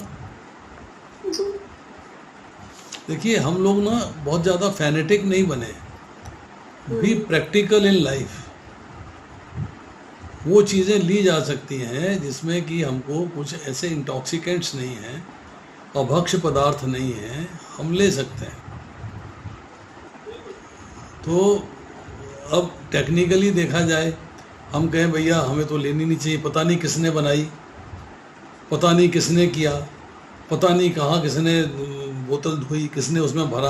[SPEAKER 1] देखिए हम लोग ना बहुत ज़्यादा फैनेटिक नहीं बने, बी प्रैक्टिकल इन लाइफ। वो चीज़ें ली जा सकती हैं जिसमें कि हमको कुछ ऐसे इंटॉक्सिकेंट्स नहीं हैं, अभक्ष्य पदार्थ नहीं हैं, हम ले सकते हैं। तो अब टेक्निकली देखा जाए, हम कहें भैया हमें तो लेनी नहीं चाहिए, पता नहीं किसने बनाई, पता नहीं किसने किया, पता नहीं कहाँ किसने बोतल धोई, किसने उसमें भरा।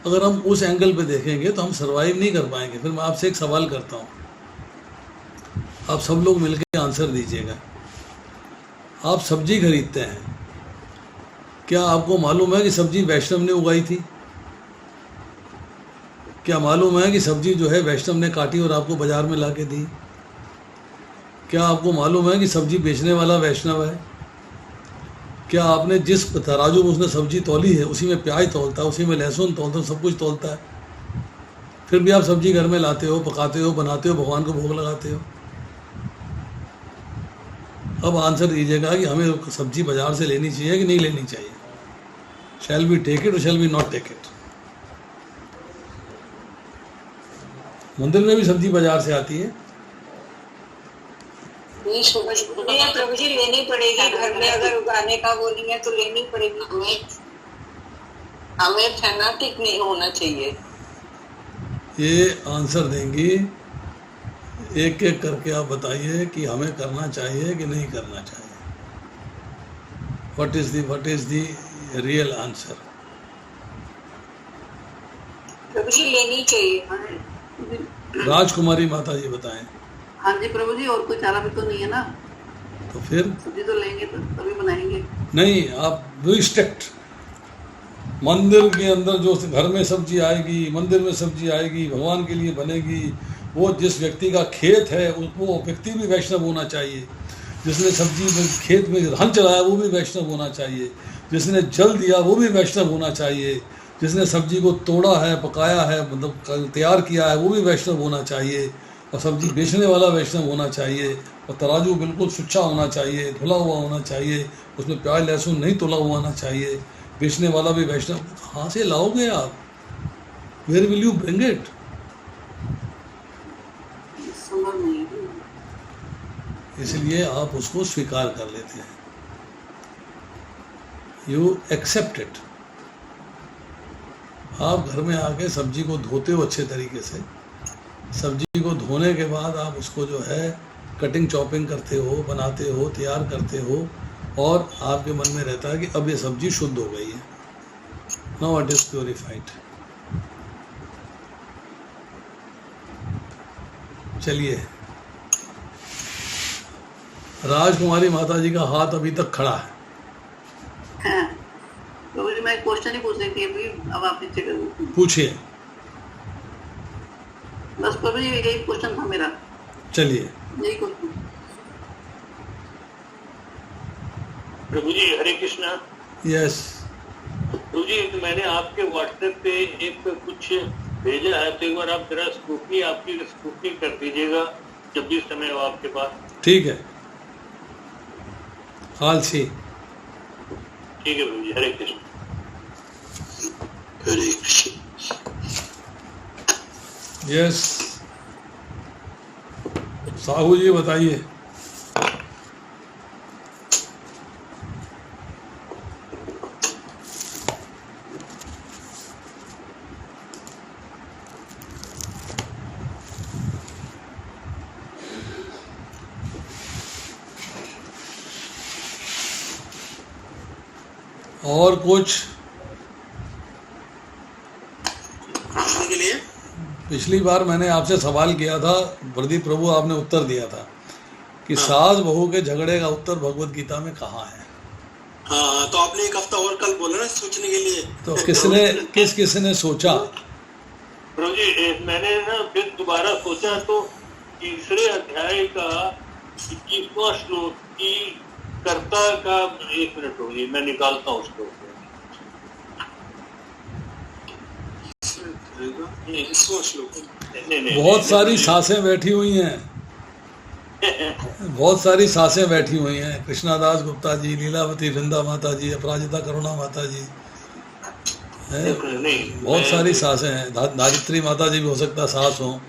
[SPEAKER 1] अगर हम उस एंगल पे देखेंगे तो हम सर्वाइव नहीं कर पाएंगे। फिर मैं आपसे एक सवाल करता हूँ, आप सब लोग मिलकर आंसर दीजिएगा। आप सब्जी खरीदते हैं, क्या आपको मालूम है कि सब्जी वैष्णव ने उगाई थी? क्या मालूम है कि सब्जी जो है वैष्णव ने काटी और आपको बाजार में ला के दी? क्या आपको मालूम है कि सब्जी बेचने वाला वैष्णव है? क्या आपने जिस तराजू में उसने सब्जी तौली है, उसी में प्याज तौलता है, उसी में लहसुन तौलता है, सब कुछ तौलता है, फिर भी आप सब्जी घर में लाते हो, पकाते हो, बनाते हो, भगवान को भोग लगाते हो। अब आंसर दीजिएगा कि हमें सब्जी बाजार से लेनी चाहिए कि नहीं लेनी चाहिए? शैल वी टेक इट और shall we not take it? मंदिर में भी सब्जी बाजार से आती है।
[SPEAKER 2] प्रभु जी लेनी पड़ेगी, घर में अगर उगाने का वो नहीं है तो लेनी पड़ेगी। हमें फैनाटिक नहीं होना चाहिए।
[SPEAKER 1] ये आंसर देंगी, एक एक करके आप बताइए कि हमें करना चाहिए कि नहीं करना चाहिए। What is the real answer?
[SPEAKER 2] Prabhu ji लेनी चाहिए।
[SPEAKER 1] राजकुमारी माता जी बताएं।
[SPEAKER 5] हाँ जी प्रभु जी, और कोई चारा भी तो नहीं है ना?
[SPEAKER 1] तो फिर
[SPEAKER 5] सब्जी तो लेंगे तो तभी बनाएंगे।
[SPEAKER 1] नहीं, आप रिस्ट्रिक्ट। मंदिर के अंदर जो घर में सब्जी आएगी, मंदिर में सब्जी आएगी, भगवान के लिए बनेगी, वो जिस व्यक्ति का खेत है वो व्यक्ति भी वैष्णव होना चाहिए। जिसने सब्जी में खेत में हल चलाया वो भी वैष्णव होना चाहिए। जिसने जल दिया वो भी वैष्णव होना चाहिए। जिसने सब्जी को तोड़ा है, पकाया है, मतलब तैयार किया है, वो भी वैष्णव होना चाहिए। और सब्जी बेचने वाला वैष्णव होना चाहिए। और तराजू बिल्कुल सुच्चा होना चाहिए, धुला हुआ होना चाहिए, उसमें प्याज लहसुन नहीं तोला हुआ होना चाहिए। बेचने वाला भी वैष्णव। कहाँ से लाओगे आप? Where will you bring it? इसलिए आप उसको स्वीकार कर लेते हैं, यू एक्सेप्ट इट। आप घर में आके सब्जी को धोते हो अच्छे तरीके से। सब्जी को धोने के बाद आप उसको जो है कटिंग चॉपिंग करते हो, बनाते हो, तैयार करते हो, और आपके मन में रहता है कि अब ये सब्जी शुद्ध हो गई है। Now it is purified. चलिए, राजकुमारी माता जी का हाथ अभी तक खड़ा है।
[SPEAKER 5] हाँ, प्रभु जी मैं क्वेश्चन ही पूछ रही थी अभी, अब आप नीचे करो।
[SPEAKER 1] पूछिए।
[SPEAKER 5] बस प्रभु जी यही क्वेश्चन था मेरा।
[SPEAKER 1] चलिए।
[SPEAKER 5] यही क्वेश्चन।
[SPEAKER 3] प्रभु जी हरे कृष्णा।
[SPEAKER 1] यस।
[SPEAKER 3] प्रभु जी मैंने आपके व्हाट्सएप पे एक कुछ भेजा है, तो एक बार आप जरा आपकी स्क्रूटनी कर दीजिएगा जब भी समय हो आपके पास।
[SPEAKER 1] ठीक है। आलसी।
[SPEAKER 3] ठीक है प्रभु जी, हरे कृष्ण।
[SPEAKER 4] हरे कृष्ण।
[SPEAKER 1] यस, साहू जी बताइए। और कुछ
[SPEAKER 4] पूछने के लिए?
[SPEAKER 1] पिछली बार मैंने आपसे सवाल किया था प्रदीप प्रभु, आपने उत्तर दिया था कि सास बहू के झगड़े का उत्तर भगवत गीता में कहाँ है।
[SPEAKER 4] हाँ, तो आपने एक हफ्ता और कल बोला ना सोचने के लिए।
[SPEAKER 1] तो किसने सोचा?
[SPEAKER 3] प्रभु जी मैंने ना फिर दोबारा सोचा तो तीसरे अध्याय का 21वां श्लोक की कर्ता का, एक मिनट प्रभु जी मैं निकालता हूँ उसको।
[SPEAKER 1] बहुत सारी सांसें बैठी हुई हैं, बहुत सारी सांसें बैठी हुई हैं। कृष्णादास गुप्ता जी, लीलावती वृंदा माता जी, अपराजिता करुणा माता जी, बहुत सारी सांसें हैं। धारित्री माता जी भी हो सकता सास हो,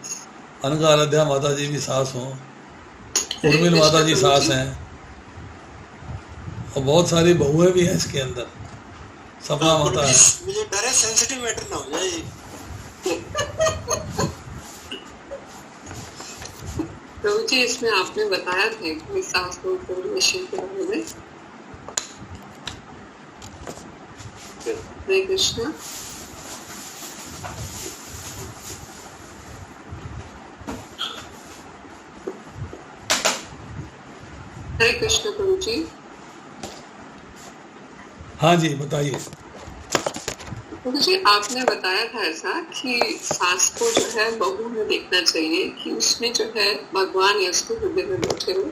[SPEAKER 1] अनका आराध्या माता जी भी सास हो, उर्मिल माता जी सास हैं, और बहुत सारी बहुएं भी हैं इसके अंदर। सपना माता है।
[SPEAKER 4] मुझे डर है सेंसिटिव मैटर ना हो जाए।
[SPEAKER 6] प्रभु जी इसमें आपने बताया था कि सास को विषय के बारे में। हरे कृष्णा। हरे कृष्ण प्रभु जी।
[SPEAKER 1] हाँ जी बताइए।
[SPEAKER 6] प्रभु जी आपने बताया था ऐसा कि सास को जो है बहू में देखना चाहिए कि उसमें जो है भगवान यश के हृदय में बैठे हो,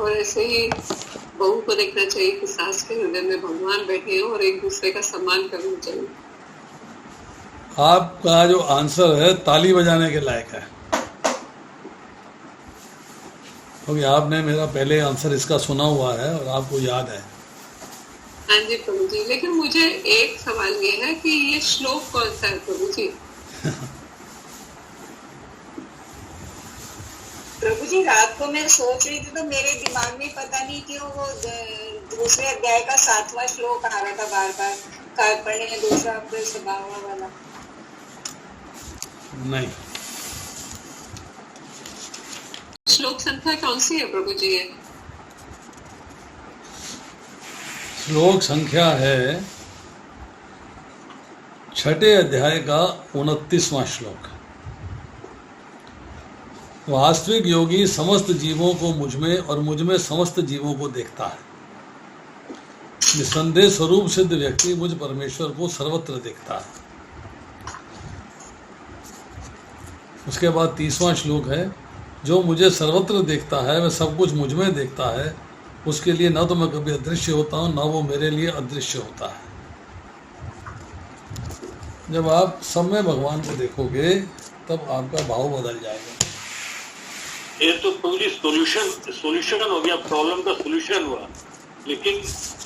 [SPEAKER 6] और ऐसे ही बहू को देखना चाहिए कि सास के हृदय में भगवान बैठे हो और एक दूसरे का सम्मान करना चाहिए।
[SPEAKER 1] आपका जो आंसर है ताली बजाने के लायक है, क्योंकि आपने मेरा पहले आंसर इसका सुना हुआ है और आपको याद है।
[SPEAKER 6] हाँ जी प्रभु जी, लेकिन मुझे एक सवाल ये है कि ये श्लोक कौन सा है प्रभु जी?
[SPEAKER 7] प्रभु जी रात को मैं सोच रही थी तो मेरे दिमाग में पता नहीं क्यों वो दूसरे अध्याय का 7वां श्लोक आ रहा था बार बार, कार्पण्य में दूसरा अपने स्वभाव वाला।
[SPEAKER 1] नहीं,
[SPEAKER 6] श्लोक संख्या कौन सी है प्रभु जी? ये
[SPEAKER 1] श्लोक संख्या है 6ठे अध्याय का 29वां श्लोक। वास्तविक योगी समस्त जीवों को मुझ में और मुझ में समस्त जीवों को देखता है। निसंदेह स्वरूप सिद्ध व्यक्ति मुझ परमेश्वर को सर्वत्र देखता है। उसके बाद 30वां श्लोक है, जो मुझे सर्वत्र देखता है वह सब कुछ मुझ में देखता है, उसके लिए न तो मैं कभी अदृश्य होता हूँ न वो मेरे लिए अदृश्य होता है। जब आप सब में भगवान को देखोगे तब आपका भाव बदल जाएगा।
[SPEAKER 3] ये तो पूरी सॉल्यूशन हो गया, प्रॉब्लम का सॉल्यूशन हुआ। लेकिन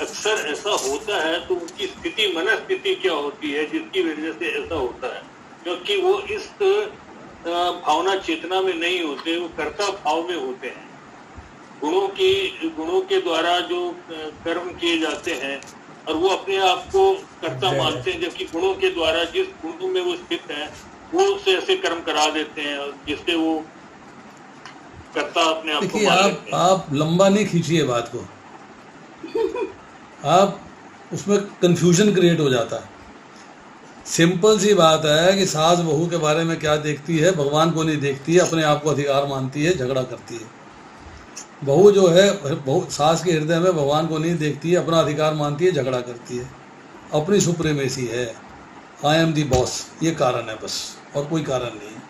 [SPEAKER 3] अक्सर ऐसा होता है तो उनकी स्थिति, मनस्थिति क्या होती है जिसकी वजह से ऐसा होता है? क्योंकि वो इस भावना चेतना में नहीं होते, वो कर्ता भाव में होते हैं। गुणों के द्वारा जो कर्म किए जाते हैं और वो अपने आप को कर्ता मानते हैं, जबकि गुणों के द्वारा जिस गुण में वो स्थित है वो उससे ऐसे कर्म करा देते हैं जिससे वो कर्ता अपने आप को
[SPEAKER 1] आप लंबा नहीं खींचिए बात को, आप उसमें कंफ्यूजन क्रिएट हो जाता है। सिंपल सी बात है कि सास बहू के बारे में क्या देखती है, भगवान को नहीं देखती है, अपने आप को अधिकार मानती है, झगड़ा करती है। बहू जो है, बहू सास के हृदय में भगवान को नहीं देखती है, अपना अधिकार मानती है, झगड़ा करती है, अपनी सुप्रीमेसी है, आई एम दी बॉस, ये कारण है बस, और कोई कारण नहीं है।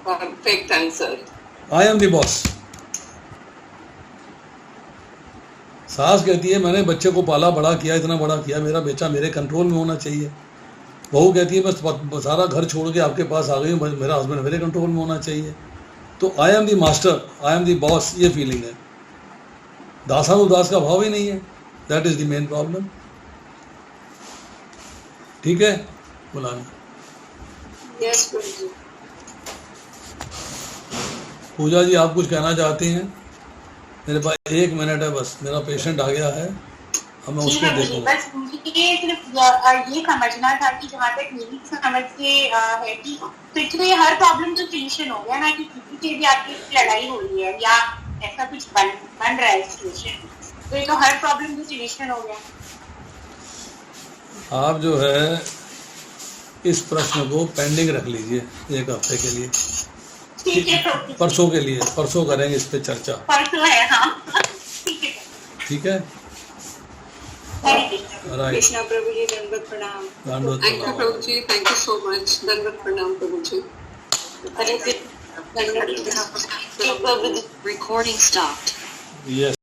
[SPEAKER 6] Perfect answer.
[SPEAKER 1] I am the boss. सास कहती है मैंने बच्चे को पाला बड़ा किया, इतना बड़ा किया, मेरा बच्चा मेरे कंट्रोल में होना चाहिए। बहू कहती है बस सारा घर छोड़ के आपके पास आ गई हूँ, मेरा हस्बैंड मेरे कंट्रोल में होना चाहिए। तो I am the master, I am the boss, ये फीलिंग है। दासानुदास का भाव ही नहीं है, that is the main problem. ठीक है बुलाना।
[SPEAKER 2] यस प्रभु।
[SPEAKER 1] पूजा जी आप कुछ कहना चाहती हैं? मेरे पास 1 मिनट है बस, मेरा पेशेंट आ गया है, अब मैं उसको देखूंगा।
[SPEAKER 8] बस मुझे सिर्फ ये समझना था कि जहाँ तक मेरी समझ से है कि तो ये हर प्रॉब्लम तो सोल्यूशन हो गया ना, कि किसी से भी आपकी लड़ाई हो रही है या ऐसा कुछ बन रहा है सिचुएशन, तो ये तो हर प्रॉब्लम का सोल्यूशन हो गया।
[SPEAKER 1] आप जो है इस प्रश्न को पेंडिंग रख लीजिए 1 हफ्ते के लिए,
[SPEAKER 8] ठीक है,
[SPEAKER 1] परसों के लिए, परसों करेंगे इस पे चर्चा।
[SPEAKER 8] परसों है, हाँ ठीक है।
[SPEAKER 1] ठीक है, राइट।
[SPEAKER 7] कृष्णा प्रभु जी, दंडवत प्रणाम।
[SPEAKER 1] दंडवत
[SPEAKER 6] थैंक यू प्रभु जी, थैंक यू सो मच। दंडवत प्रणाम प्रभु जी।
[SPEAKER 2] Recording stopped.
[SPEAKER 1] Yes.